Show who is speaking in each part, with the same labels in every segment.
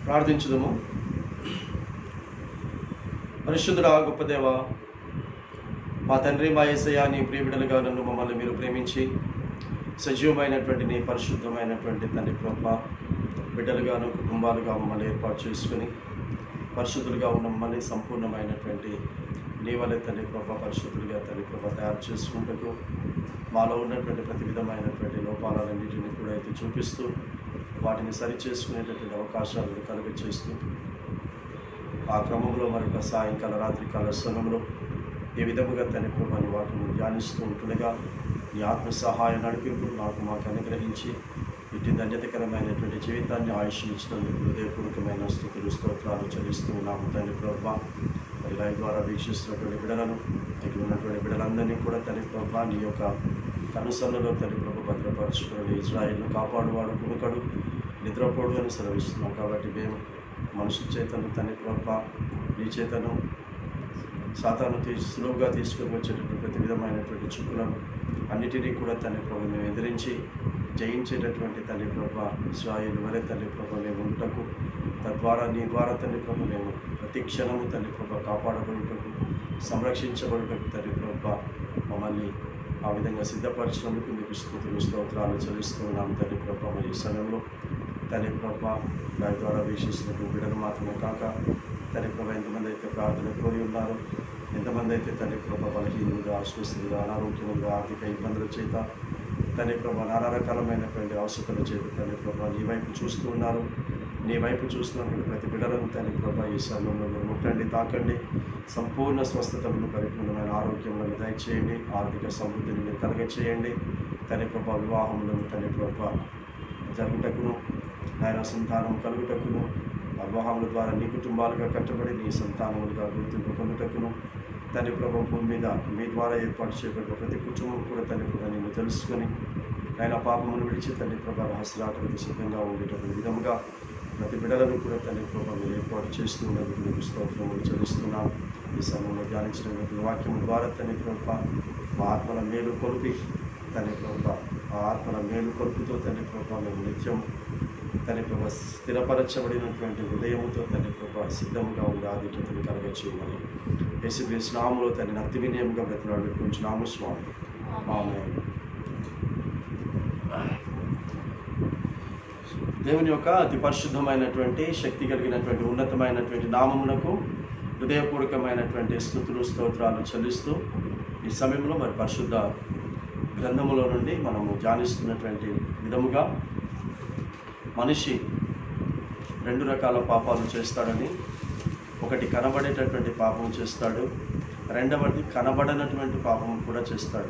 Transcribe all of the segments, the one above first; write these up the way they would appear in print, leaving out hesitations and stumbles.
Speaker 1: ప్రార్థించుదము. పరిశుద్ధుడా, గొప్ప దేవ, మా తండ్రి, మా యేసయ్య, నీ ప్రియబిడ్డలుగా నన్ను మమ్మల్ని మీరు ప్రేమించి సజీవమైనటువంటి నీ పరిశుద్ధమైనటువంటి తండ్రి ప్రభ బిడ్డలుగాను కుటుంబాలుగా మమ్మల్ని ఏర్పాటు చేసుకుని పరిశుద్ధులుగా ఉన్న మమ్మల్ని సంపూర్ణమైనటువంటి నీ వల్లే తండ్రి ప్రభ పరిశుద్ధులుగా తండ్రి ప్రభ తయారు చేసుకుంటూ మాలో ఉన్నటువంటి ప్రతి విధమైనటువంటి లోపాలన్నింటినీ కూడా అయితే చూపిస్తూ వాటిని సరిచేసుకునేటటువంటి అవకాశాలను కలుగచేస్తూ ఆ క్రమంలో మరొక సాయంకాల రాత్రికాల సమయంలో ఏ విధముగా తండ్రి ప్రభాని వాటిని ధ్యానిస్తూ ఉంటుండగా నీ ఆత్మ సహాయ నడిపింపు మాకు అనుగ్రహించి ఇటు ధన్యతకరమైనటువంటి జీవితాన్ని ఆయుష్నిచ్చినందుకు హృదయపూర్వకమైన స్తుతులు స్తోత్రాలు చెల్లిస్తూ ఉన్నాము తండ్రి ప్రభా. మరి లైవ్ ద్వారా వీక్షిస్తున్నటువంటి బిడ్డలను ఇక్కడ ఉన్నటువంటి బిడ్డలందరినీ కూడా తండ్రి ప్రభా నీ యొక్క కనుసన్నలో తండ్రి ప్రభు భద్రపరచుకొని ఇజ్రాయిల్ను కాపాడువాడు కునుకడు నిద్రపోడు అని సెలవిస్తున్నాం. కాబట్టి మేము మనుషుల చేతను తండ్రి ప్రభా నీ చేతను సాతాను సులువుగా తీసుకొని వచ్చేటటువంటి ప్రతి విధమైనటువంటి చుక్కులను అన్నిటినీ కూడా తండ్రి ప్రభు మేము ఎదిరించి జయించేటటువంటి తండ్రి ప్రభ ఇశ్రాయేలు వలె తండ్రి ప్రభ మేము ఉంటకు తద్వారా నీ ద్వారా తండ్రి ప్రభ మేము ప్రతి క్షణము తండ్రి ప్రభ కాపాడబడుటకు సంరక్షించబడుటకు తండ్రి ప్రభ మమ్మల్ని ఆ విధంగా సిద్ధపరచినందుకు మీకు స్తుతులు స్తోత్రాలు చెల్లిస్తూ ఉన్నాము తండ్రి ప్రభ. మరి ఈ సమయంలో తండ్రి ప్రభ దాని ద్వారా వీక్షిస్తున్నటువంటి బిడ్డలు మాత్రమే కాక తండ్రి ప్రభ ఎంతమంది అయితే ప్రార్థన కోరి ఉన్నారు, ఎంతమంది అయితే తండ్రి ప్రభ బలహీనులుగా అస్వస్థులుగా అనారోగ్యములుగా ఆర్థిక ఇబ్బందుల చేత తండ్రి ప్రభ నానా రకాలమైనటువంటి అవసరతల చేత తండ్రి ప్రభ నీ వైపు చూస్తూ ఉన్నారు. నీ వైపు చూస్తున్నటువంటి ప్రతి బిడ్డలను తండ్రి ప్రభ ఈ సమయంలో మీరు ముట్టండి, తాకండి, సంపూర్ణ స్వస్థతలను పరిపూర్ణమైన ఆరోగ్యములను దయచేయండి, ఆర్థిక సమృద్ధిని మీరు కలగచేయండి తండ్రి ప్రభ. వివాహములను తండ్రి ప్రభ జరుగుటకును ఆయన సంతానం కలుగుటకును వివాహముల ద్వారా నీ కుటుంబాలుగా కట్టబడి నీ సంతానములుగా గుర్తింపు పొందుటకును తండ్రి ప్రభ భూమి మీద మీ ద్వారా ఏర్పాటు చేయబడిన ప్రతి కుటుంబం కూడా తండ్రి ప్రభ నిన్ను తెలుసుకొని ఆయన పాపమును విడిచి తండ్రి ప్రభ రహస్యరాటకు సిద్ధంగా ఉండేటటువంటి విధముగా ప్రతి బిడ్డలను కూడా తండ్రి ప్రభ మీరు ఏర్పాటు చేస్తూ ఉన్నందుకు మీకు స్తోత్రములు చెల్లిస్తున్నాం. ఈ సమయంలో ధ్యానించినటువంటి వాక్యము ద్వారా తండ్రి ప్రభ మా ఆత్మల మేలు కొలిపి తండ్రి ప్రభ ఆ ఆత్మల మేలు కొలుపుతో తండ్రి ప్రభ మేము నిత్యం తండ్రి ప్రభ స్థిరపరచబడినటువంటి హృదయముతో తండ్రి ప్రభ సిద్ధముగా ఉండి ఆధిక్యతను కలగచేయమని యేసుక్రీస్తు నామములో తండ్రి అతి వినయముగా బ్రతిలాడు కొంచెం నామస్వామి ఆమేన్. దేవుని యొక్క అతి పరిశుద్ధమైనటువంటి శక్తి కలిగినటువంటి ఉన్నతమైనటువంటి నామమునకు హృదయపూర్వకమైనటువంటి స్తుతులు స్తోత్రాలు చెల్లిస్తూ ఈ సమయంలో మరి పరిశుద్ధ గ్రంథములో నుండి మనము ధ్యానిస్తున్నటువంటి విధముగా మనిషి రెండు రకాల పాపాలు చేస్తాడని, ఒకటి కనబడేటటువంటి పాపం చేస్తాడు, రెండవది కనబడనటువంటి పాపం కూడా చేస్తాడు.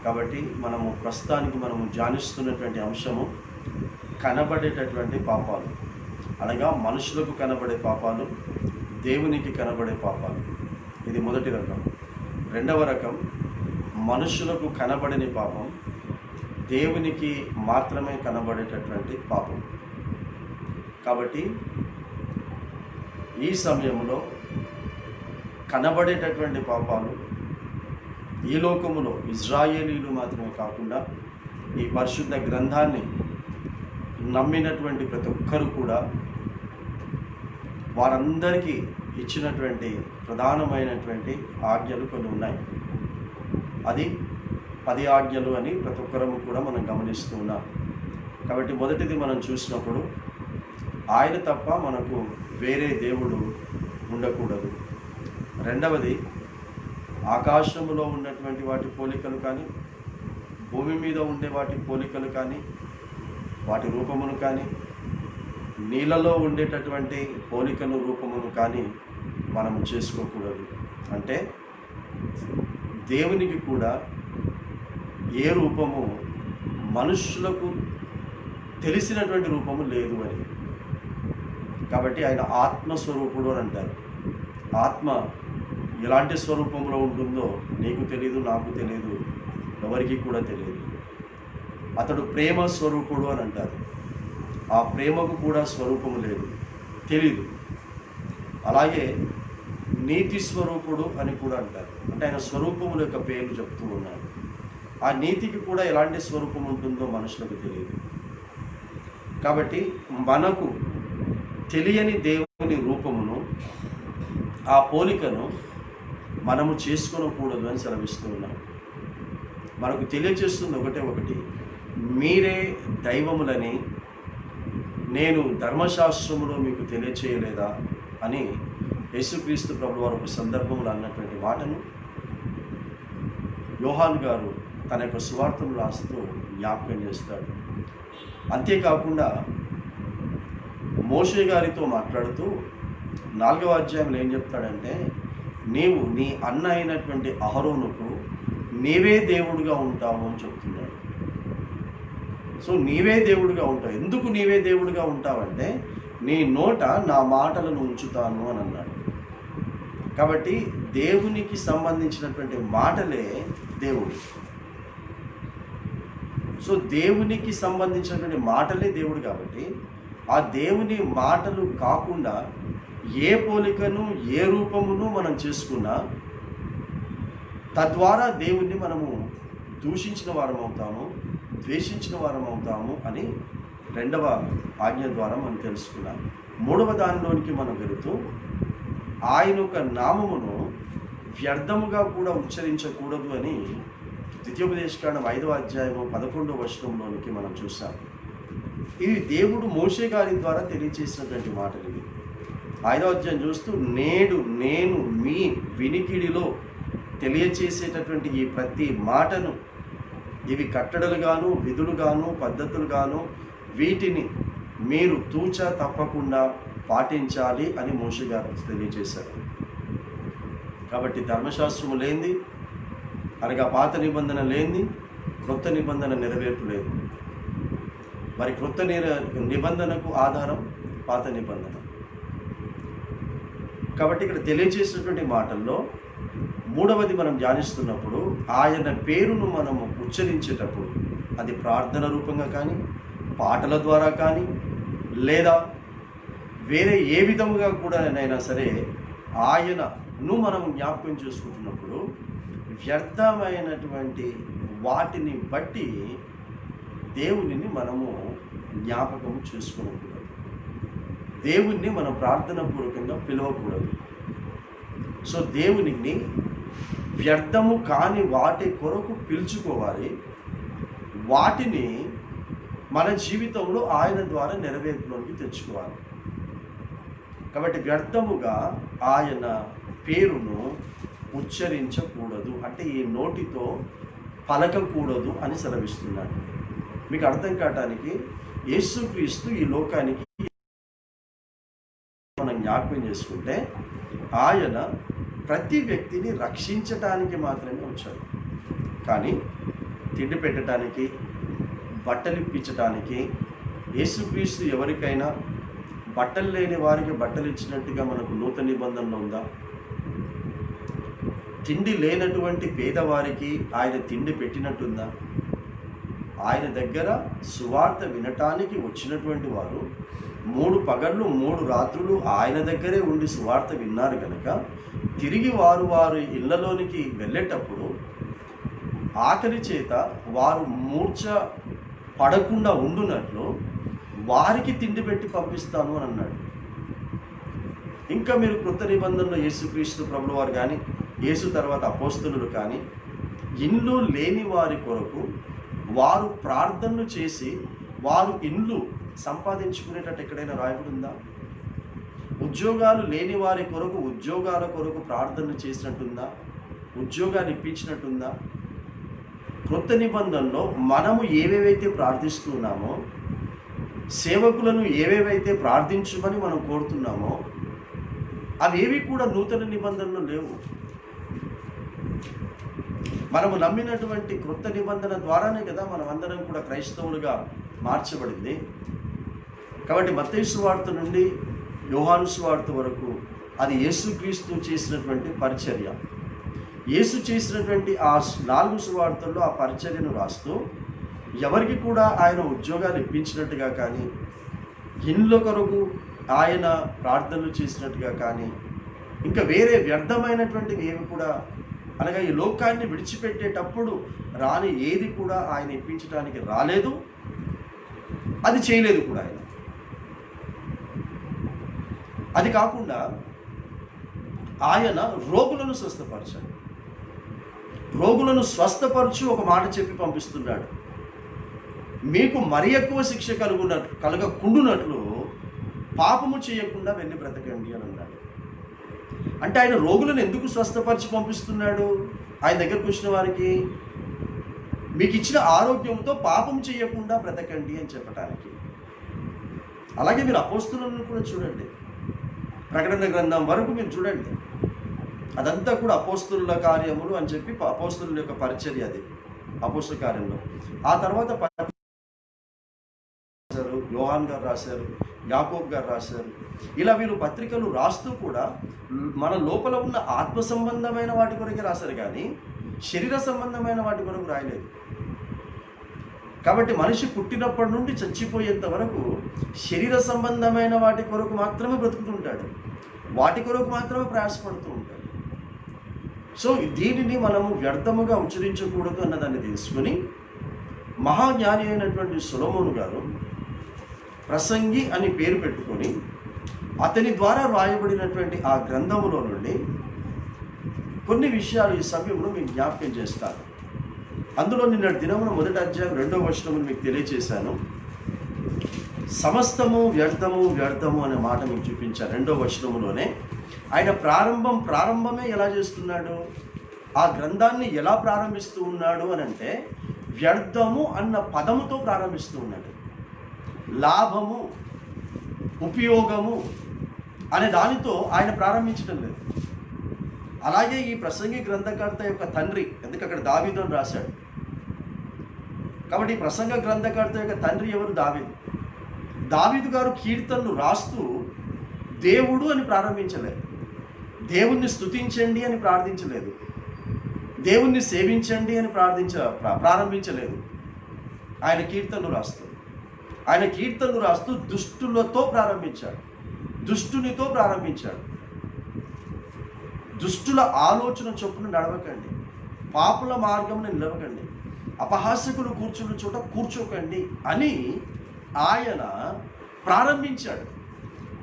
Speaker 1: కాబట్టి మనము ప్రస్తుతానికి మనము ధ్యానిస్తున్నటువంటి అంశము కనబడేటటువంటి పాపాలు, అనగా మనుషులకు కనబడే పాపాలు, దేవునికి కనబడే పాపాలు. ఇది మొదటి రకం. రెండవ రకం మనుషులకు కనబడని పాపం, దేవునికి మాత్రమే కనబడేటటువంటి పాపం. కాబట్టి ఈ సమయంలో కనబడేటటువంటి పాపాలు ఈ లోకములో ఇజ్రాయేలీలు మాత్రమే కాకుండా ఈ పరిశుద్ధ గ్రంథాన్ని నమ్మినటువంటి ప్రతి ఒక్కరు కూడా వారందరికీ ఇచ్చినటువంటి ప్రధానమైనటువంటి ఆజ్ఞలు కొన్ని ఉన్నాయి. అది 10 ఆజ్ఞలు అని ప్రతి ఒక్కరము కూడా మనం గమనిస్తూ ఉన్నాం. కాబట్టి మొదటిది మనం చూసినప్పుడు ఆయన తప్ప మనకు వేరే దేవుడు ఉండకూడదు. రెండవది ఆకాశములో ఉన్నటువంటి వాటి పోలికలు కానీ, భూమి మీద ఉండే వాటి పోలికలు కానీ, వాటి రూపమును కానీ, నీళ్ళలో ఉండేటటువంటి పోలికను రూపమును కానీ మనము చేసుకోకూడదు. అంటే దేవునికి కూడా ఏ రూపము మనుషులకు తెలిసినటువంటి రూపము లేదు అని. కాబట్టి ఆయన ఆత్మస్వరూపుడు అని అంటారు. ఆత్మ ఎలాంటి స్వరూపంలో ఉంటుందో నీకు తెలియదు, నాకు తెలియదు, ఎవరికి కూడా తెలియదు. అతడు ప్రేమ స్వరూపుడు అని అంటారు. ఆ ప్రేమకు కూడా స్వరూపము లేదు, తెలీదు. అలాగే నీతి స్వరూపుడు అని కూడా అంటారు. అంటే ఆయన స్వరూపముల యొక్క పేర్లు చెప్తూ ఉన్నారు. ఆ నీతికి కూడా ఎలాంటి స్వరూపం ఉంటుందో మనుషులకు తెలియదు. కాబట్టి మనకు తెలియని దేవుని రూపమును, ఆ పోలికను మనము చేసుకోనకూడదు అని సెలవిస్తూ ఉన్నాం. మనకు తెలియజేస్తుంది ఒకటి, మీరే దైవములని నేను ధర్మశాస్త్రములో మీకు తెలియచేయలేదా అని యేసుక్రీస్తు ప్రభువు వారు ఒక సందర్భంలో అన్నటువంటి మాటను యోహాను గారు తన యొక్క సువార్తను రాస్తూ జ్ఞాపకం చేస్తాడు. అంతేకాకుండా మోషే గారితో మాట్లాడుతూ 4వ అధ్యాయంలో ఏం చెప్తాడంటే, నీవు నీ అన్న అయినటువంటి అహరోనుకు నీవే దేవుడుగా ఉంటావు అని చెప్తున్నాడు. సో నీవే దేవుడుగా ఉంటావు. ఎందుకు నీవే దేవుడుగా ఉంటావంటే, నీ నోట నా మాటలను ఉంచుతాను అని అన్నాడు. కాబట్టి దేవునికి సంబంధించినటువంటి మాటలే దేవుడు. సో దేవునికి సంబంధించినటువంటి మాటలే దేవుడు. కాబట్టి ఆ దేవుని మాటలు కాకుండా ఏ పోలికను, ఏ రూపమును మనం చేసుకున్నా తద్వారా దేవుణ్ణి మనము దూషించిన వారం అవుతాము, ద్వేషించిన వారం అవుతాము అని 2వ ఆజ్ఞ ద్వారా మనం తెలుసుకున్నాం. 3వ దానిలోనికి మనం వెళుతూ ఆయన యొక్క నామమును వ్యర్థముగా కూడా ఉచ్చరించకూడదు అని ద్వితీయోపదేశకాండం 5వ అధ్యాయము 11వ వచనంలోనికి మనం చూసాం. ఇది దేవుడు మోషే గారి ద్వారా తెలియజేసినటువంటి మాటలు. ఇవి 5వ అధ్యాయం చూస్తూ, నేడు నేను మీ వినికిడిలో తెలియచేసేటటువంటి ఈ ప్రతి మాటను, ఇవి కట్టడలుగాను, విధులుగాను, పద్ధతులుగాను, వీటిని మీరు తూచా తప్పకుండా పాటించాలి అని మోషే గారు తెలియజేశారు. కాబట్టి ధర్మశాస్త్రము లేనిది, అనగా పాత నిబంధన లేనిది క్రొత్త నిబంధన నెరవేర్పు లేదు. మరి క్రొత్త నిబంధనకు ఆధారం పాత నిబంధన. కాబట్టి ఇక్కడ తెలియజేసినటువంటి మాటల్లో 3వది మనం ధ్యానిస్తున్నప్పుడు, ఆయన పేరును మనము ఉచ్చరించేటప్పుడు అది ప్రార్థన రూపంగా కానీ, పాటల ద్వారా కానీ, లేదా వేరే ఏ విధముగా కూడా అయినా సరే ఆయనను మనం జ్ఞాపకం చేసుకుంటున్నప్పుడు వ్యర్థమైనటువంటి వాటిని బట్టి దేవునిని మనము జ్ఞాపకం చేసుకోకూడదు. దేవుణ్ణి మనం ప్రార్థన పూర్వకంగా పిలవకూడదు. సో దేవునిని వ్యర్థము కాని వాటి కొరకు పిలుచుకోవాలి. వాటిని మన జీవితంలో ఆయన ద్వారా నెరవేర్పులోకి తెచ్చుకోవాలి. కాబట్టి వ్యర్థముగా ఆయన పేరును ఉచ్చరించకూడదు, అంటే ఈ నోటితో పలకకూడదు అని సెలవిస్తున్నాడు. మీకు అర్థం కావటానికి యేసుక్రీస్తు ఈ లోకానికి మనం జ్ఞాపకం చేసుకుంటే ఆయన ప్రతి వ్యక్తిని రక్షించటానికి మాత్రమే వచ్చాడు. కానీ తిండి పెట్టడానికి, బట్టలు ఇప్పించడానికి, యేసుక్రీస్తు ఎవరికైనా బట్టలు లేని వారికి బట్టలు ఇచ్చినట్టుగా మనకు నూతన నిబంధనలో ఉందా? తిండి లేనటువంటి పేదవారికి ఆయన తిండి పెట్టినట్టుందా? ఆయన దగ్గర సువార్త వినటానికి వచ్చినటువంటి వారు 3 పగళ్ళు 3 రాత్రులు ఆయన దగ్గరే ఉండి సువార్త విన్నారు కనుక తిరిగి వారి ఇళ్లలోనికి వెళ్ళేటప్పుడు ఆకలి చేత వారు మూర్ఛ పడకుండా ఉండునట్లు వారికి తిండి పెట్టి పంపిస్తాను అని అన్నాడు. ఇంకా మీరు కృత నిబంధనలో యేసుక్రీస్తు ప్రభుల వారు కానీ, యేసు తర్వాత అపోస్తలులు కానీ, ఇండ్లు లేని వారి కొరకు వారు ప్రార్థనలు చేసి వారు ఇండ్లు సంపాదించుకునేటట్టు ఎక్కడైనా రాయబడి ఉందా? ఉద్యోగాలు లేని వారి కొరకు ఉద్యోగాల కొరకు ప్రార్థనలు చేసినట్టుందా? ఉద్యోగాలు ఇప్పించినట్టుందా? కృత నిబంధనలో మనము ఏవేవైతే ప్రార్థిస్తున్నామో, సేవకులను ఏవేవైతే ప్రార్థించమని మనం కోరుతున్నామో అవేవి కూడా నూతన నిబంధనలు లేవు. మనము నమ్మినటువంటి కృత నిబంధన ద్వారానే కదా మనం అందరం కూడా క్రైస్తవులుగా మార్చబడింది. కాబట్టి మత్తయి సువార్త నుండి యోహాను సువార్త వరకు అది యేసుక్రీస్తు చేసినటువంటి పరిచర్య. యేసు చేసినటువంటి ఆ 4 సువార్తల్లో ఆ పరిచర్యను రాస్తూ ఎవరికి కూడా ఆయన ఉద్యోగాలు ఇప్పించినట్టుగా కానీ, ఇండ్ల కొరకు ఆయన ప్రార్థనలు చేసినట్టుగా కానీ, ఇంకా వేరే వ్యర్థమైనటువంటివి ఏవి కూడా, అనగా ఈ లోకాన్ని విడిచిపెట్టేటప్పుడు రాని ఏది కూడా ఆయన ఇప్పించడానికి రాలేదు, అది చేయలేదు కూడా ఆయన. అది కాకుండా ఆయన రోగులను స్వస్థపరిచాడు. రోగులను స్వస్థపరచు ఒక మాట చెప్పి పంపిస్తున్నాడు, మీకు మరి ఎక్కువ శిక్ష కలగకుండునట్లు పాపము చేయకుండా వెళ్ళి బ్రతకండి అని అన్నాడు. అంటే ఆయన రోగులను ఎందుకు స్వస్థపరిచి పంపిస్తున్నాడు? ఆయన దగ్గరకు వచ్చిన వారికి మీకు ఇచ్చిన ఆరోగ్యంతో పాపం చేయకుండా బ్రతకండి అని చెప్పటానికి. అలాగే మీరు అపోస్తులను కూడా చూడండి, ప్రకటన గ్రంథం వరకు మీరు చూడండి, అదంతా కూడా అపోస్తుల కార్యములు అని చెప్పి అపోస్తుల యొక్క పరిచర్య అది అపోస్తుల కార్యంలో. ఆ తర్వాత యోహాన్ గారు రాశారు, యాకోబు గారు రాశారు. ఇలా వీళ్ళు పత్రికలు రాస్తూ కూడా మన లోపల ఉన్న ఆత్మ సంబంధమైన వాటి కొరకే రాశారు, కానీ శరీర సంబంధమైన వాటి కొరకు రాయలేదు. కాబట్టి మనిషి పుట్టినప్పటి నుండి చచ్చిపోయేంత వరకు శరీర సంబంధమైన వాటి కొరకు మాత్రమే బ్రతుకుతుంటాడు, వాటి కొరకు మాత్రమే ప్రయాసపడుతూ ఉంటాడు. సో దీనిని మనము వ్యర్థముగా ఉచ్చరించకూడదు అన్నదాన్ని తెలుసుకొని మహాజ్ఞాని అయినటువంటి సొలొమోను గారు ప్రసంగి అని పేరు పెట్టుకొని అతని ద్వారా రాయబడినటువంటి ఆ గ్రంథములో నుండి కొన్ని విషయాలు ఈ సమయంలో మీకు జ్ఞాపకం చేస్తాను. అందులో నిన్నటి దినమున 1వ అధ్యాయం 2వ వచనమును మీకు తెలియజేశాను. సమస్తము వ్యర్థము వ్యర్థము అనే మాట మీకు చూపించాను. 2వ వచనములోనే ఆయన ప్రారంభమే ఎలా చేస్తున్నాడు, ఆ గ్రంథాన్ని ఎలా ప్రారంభిస్తూ ఉన్నాడు అని అంటే వ్యర్థము అన్న పదముతో ప్రారంభిస్తూ ఉన్నాడు. లాభము, ఉపయోగము అనే దానితో ఆయన ప్రారంభించడం లేదు. అలాగే ఈ ప్రసంగి గ్రంథకర్త యొక్క తండ్రి, ఎందుకు అక్కడ దావీదు అని రాశాడు కాబట్టి ఈ ప్రసంగ గ్రంథకర్త యొక్క తండ్రి ఎవరు? దావీదు. దావీదు గారు కీర్తనలు రాస్తూ దేవుడు అని ప్రారంభించలేదు, దేవుణ్ణి స్తుతించండి అని ప్రార్థించలేదు, దేవుణ్ణి సేవించండి అని ప్రారంభించలేదు. ఆయన కీర్తనలు రాస్తూ దుష్టులతో ప్రారంభించాడు, దుష్టునితో ప్రారంభించాడు. దుష్టుల ఆలోచన చొప్పున నడవకండి, పాపుల మార్గంలో నిలవకండి, అపహాస్యకులు కూర్చున్న చోట కూర్చోకండి అని ఆయన ప్రారంభించాడు.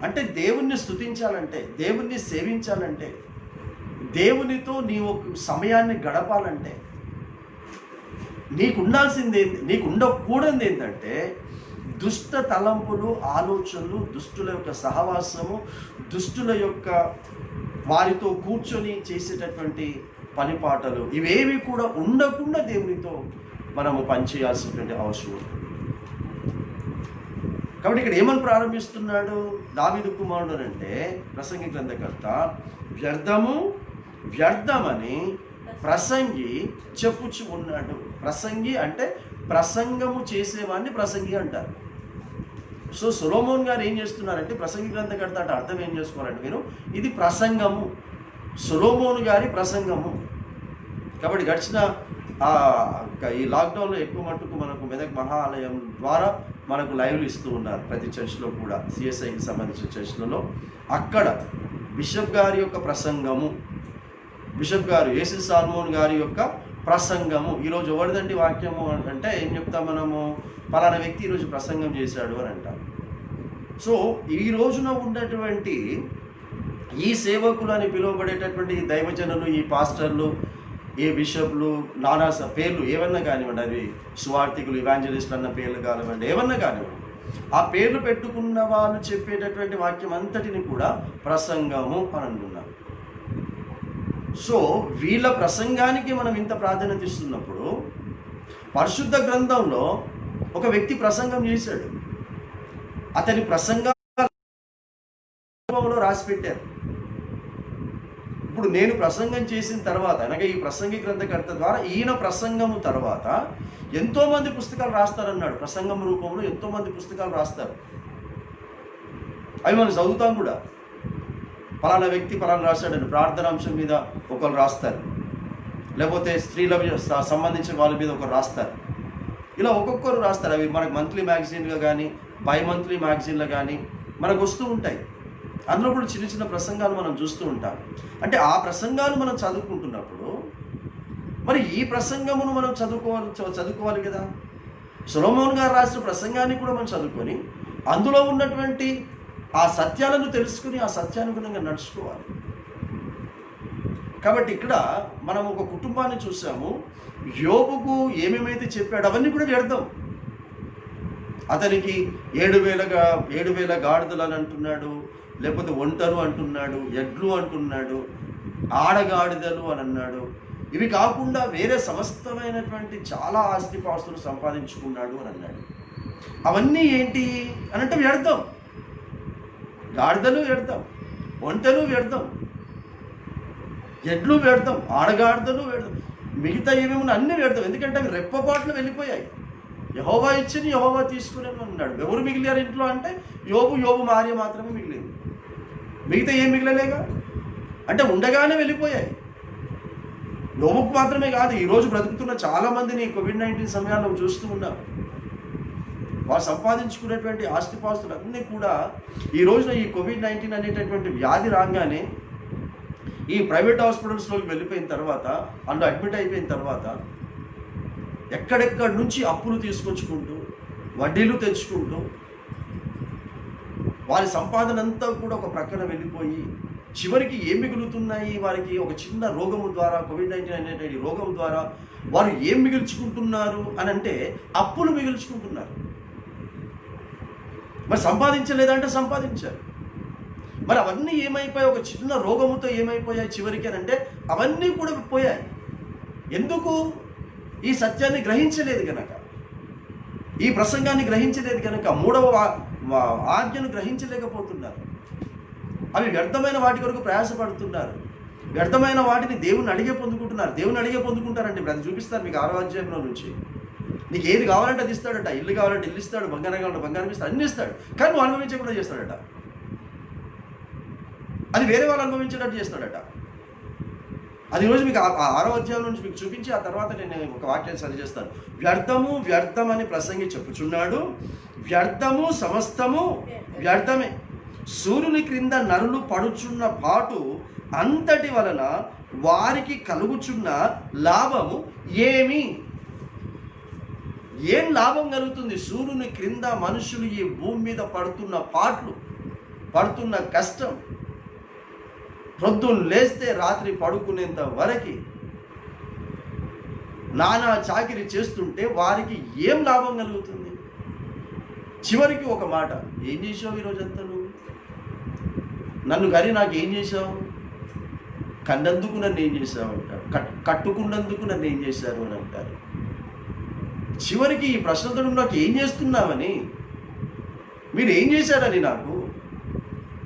Speaker 1: అంటే దేవుణ్ణి స్తుతించాలంటే, దేవుణ్ణి సేవించాలంటే, దేవునితో నీవు సమయాన్ని గడపాలంటే నీకు ఉండకూడదు ఏంటంటే దుష్ట తలంపులు, ఆలోచనలు, దుష్టుల యొక్క సహవాసము, దుష్టుల యొక్క వారితో కూర్చొని చేసేటటువంటి పనిపాటలు, ఇవేవి కూడా ఉండకుండా దేవునితో మనము పనిచేయాల్సినటువంటి అవసరం ఉంది. కాబట్టి ఇక్కడ ఏమని ప్రారంభిస్తున్నాడు దావీదు కుమారుడు అంటే ప్రసంగి గ్రంథకర్త, వ్యర్థమని ప్రసంగి చెప్పుచు ఉన్నాడు. ప్రసంగి అంటే ప్రసంగము చేసేవాడిని ప్రసంగి అంటారు. సో సొలొమోన్ గారు ఏం చేస్తున్నారంటే ప్రసంగి గ్రంథకర్త అంటే అర్థం ఏం చేసుకోవాలంటే మీరు, ఇది ప్రసంగము, సొలొమోన్ గారి ప్రసంగము. కాబట్టి గడిచిన ఈ లాక్డౌన్లో ఎక్కువ మట్టుకు మనకు మెదక్ మహాలయం ద్వారా మనకు లైవ్లు ఇస్తూ ఉన్నారు ప్రతి చర్చ్లో కూడా, సిఎస్ఐకి సంబంధించిన చర్చ్లలో. అక్కడ బిషప్ గారి యొక్క ప్రసంగము, బిషప్ గారు ఏసీ సాల్మోన్ గారి యొక్క ప్రసంగము. ఈరోజు ఎవరిదండి వాక్యము అంటే ఏం చెప్తాం మనము, పలానా వ్యక్తి ఈరోజు ప్రసంగం చేశాడు అని అంటాం. సో ఈ రోజున ఉన్నటువంటి ఈ సేవకులు అని పిలువబడేటటువంటి ఈ దైవజనులు, ఈ పాస్టర్లు, ఈ బిషప్లు, నానా పేర్లు ఏమన్నా కానివ్వండి, అవి సువార్థికులు, ఇవాంజలిస్ట్ అన్న పేర్లు కానివ్వండి, ఏమన్నా కానివ్వండి, ఆ పేర్లు పెట్టుకున్న వాళ్ళు చెప్పేటటువంటి వాక్యం అంతటిని కూడా ప్రసంగము అని అంటున్నారు. సో వీళ్ళ ప్రసంగానికి మనం ఇంత ప్రాధాన్యత ఇస్తున్నప్పుడు పరిశుద్ధ గ్రంథంలో ఒక వ్యక్తి ప్రసంగం చేశాడు, అతని ప్రసంగంలో రాసి పెట్టారు. ఇప్పుడు నేను ప్రసంగం చేసిన తర్వాత, అనగా ఈ ప్రసంగి గ్రంథకర్త ద్వారా ఈయన ప్రసంగము తర్వాత ఎంతోమంది పుస్తకాలు రాస్తారన్నాడు. ప్రసంగం రూపంలో ఎంతోమంది పుస్తకాలు రాస్తారు, అవి మనం చదువుతాం కూడా. పలానా వ్యక్తి పలానా రాశాడని ప్రార్థనాంశం మీద ఒకరు రాస్తారు, లేకపోతే స్త్రీల సంబంధించిన వాళ్ళ మీద ఒకరు రాస్తారు. ఇలా ఒక్కొక్కరు రాస్తారు. అవి మనకు మంత్లీ మ్యాగజైన్గా కానీ, బై మంత్లీ మ్యాగజైన్లో కానీ మనకు వస్తూ ఉంటాయి. అందులో కూడా చిన్న చిన్న ప్రసంగాలు మనం చూస్తూ ఉంటాం. అంటే ఆ ప్రసంగాలు మనం చదువుకుంటున్నప్పుడు మరి ఈ ప్రసంగమును మనం చదువుకోవాలి కదా. సొలొమోన్ గారు రాసిన ప్రసంగాన్ని కూడా మనం చదువుకొని అందులో ఉన్నటువంటి ఆ సత్యాలను తెలుసుకుని ఆ సత్యానుగుణంగా నడుచుకోవాలి. కాబట్టి ఇక్కడ మనం ఒక కుటుంబాన్ని చూసాము. యోబుకు ఏమేమైతే చెప్పాడు అవన్నీ కూడా వ్యర్థం. అతనికి 7,000 గాడిదలు అని అంటున్నాడు, లేకపోతే ఒంటరు అంటున్నాడు, ఎడ్లు అంటున్నాడు, ఆడగాడిదలు అని అన్నాడు. ఇవి కాకుండా వేరే సమస్తమైనటువంటి చాలా ఆస్తిపాస్తులు సంపాదించుకున్నాడు అని అన్నాడు. అవన్నీ ఏంటి అని అంటే వ్యర్థం. గాడిదలు వ్యర్థం, ఒంటెలు వ్యర్థం, ఎడ్లు వ్యర్థం, ఆడగాడిదలు వ్యర్థం, మిగతా ఏమేమన్నా అన్నీ వ్యర్థం. ఎందుకంటే అవి రెప్పపాట్లు వెళ్ళిపోయాయి. యెహోవా ఇచ్చింది యెహోవా తీసుకునేది అన్నాడు. ఎవరు మిగిలారు ఇంట్లో అంటే యోబు భార్య మాత్రమే మిగిలింది. మిగతా ఏం మిగిలలేగా, అంటే ఉండగానే వెళ్ళిపోయాయి. యోబుకు మాత్రమే కాదు, ఈరోజు బ్రతుకుతున్న చాలామందిని కోవిడ్-19 సమయాల్లో చూస్తూ ఉన్నాం. వారు సంపాదించుకునేటువంటి ఆస్తిపాస్తులు అన్నీ కూడా ఈ రోజున ఈ కోవిడ్-19 అనేటటువంటి వ్యాధి రాగానే ఈ ప్రైవేట్ హాస్పిటల్స్లోకి వెళ్ళిపోయిన తర్వాత, అందులో అడ్మిట్ అయిపోయిన తర్వాత ఎక్కడెక్కడి నుంచి అప్పులు తీసుకొచ్చుకుంటూ వడ్డీలు తెచ్చుకుంటూ వారి సంపాదన అంతా కూడా ఒక ప్రక్కన వెళ్ళిపోయి చివరికి ఏం మిగులుతున్నాయి వారికి? ఒక చిన్న రోగము ద్వారా, కోవిడ్-19 అనేటువంటి రోగం ద్వారా వారు ఏం మిగుల్చుకుంటున్నారు అని అంటే అప్పులు మిగుల్చుకుంటున్నారు. మరి సంపాదించలేదంటే సంపాదించారు. మరి అవన్నీ ఏమైపోయాయి? ఒక చిన్న రోగముతో ఏమైపోయాయి చివరికి అని అంటే అవన్నీ కూడా పోయాయి. ఎందుకు? ఈ సత్యాన్ని గ్రహించలేదు కనుక, ఈ ప్రసంగాన్ని గ్రహించలేదు కనుక, మూడవ ఆజ్ఞను గ్రహించలేకపోతున్నారు. అవి వ్యర్థమైన వాటి కొరకు ప్రయాసపడుతున్నారు. వ్యర్థమైన వాటిని దేవుని అడిగే పొందుకుంటున్నారు. దేవుని అడిగే పొందుకుంటారండి. అది చూపిస్తారు మీకు 6వ అధ్యాయంలో నుంచి. నీకు ఏది కావాలంటే అది ఇస్తాడట. ఇల్లు కావాలంటే ఇల్లు ఇస్తాడు, బంగారం కావాలంటే బంగారం ఇస్తాడు, అన్ని ఇస్తాడు. కానీ నువ్వు అనుభవించకుండా చేస్తాడట. అది వేరే వాళ్ళు అనుభవించేటట్టు చేస్తాడట. అది ఈరోజు మీకు 6వ అధ్యాయం నుంచి మీకు చూపించి ఆ తర్వాత నేను ఒక వాక్యాన్ని సరిచేస్తాను. వ్యర్థము వ్యర్థమని ప్రసంగి చెప్పుచున్నాడు. వ్యర్థము సమస్తము వ్యర్థమే. సూర్యుని క్రింద నరులు పడుచున్న పాటు అంతటి వలన వారికి కలుగుచున్న లాభము ఏమి? ఏం లాభం కలుగుతుంది? సూర్యుని క్రింద మనుషులు ఈ భూమి మీద పడుతున్న పాట్లు, పడుతున్న కష్టం, ప్రొద్దున లేస్తే రాత్రి పడుకునేంత వరకు నానా చాకిరి చేస్తుంటే వారికి ఏం లాభం కలుగుతుంది? చివరికి ఒక మాట, ఏం చేసావు ఈరోజంతా నువ్వు? నన్ను కానీ నాకు ఏం చేశావు? కన్నందుకు నన్ను ఏం చేశావు అంటారు, కట్టుకున్నందుకు నన్ను ఏం చేశారు అని అంటారు. చివరికి ఈ ప్రశ్నతో నాకు ఏం చేస్తున్నామని, మీరు ఏం చేశారని నాకు,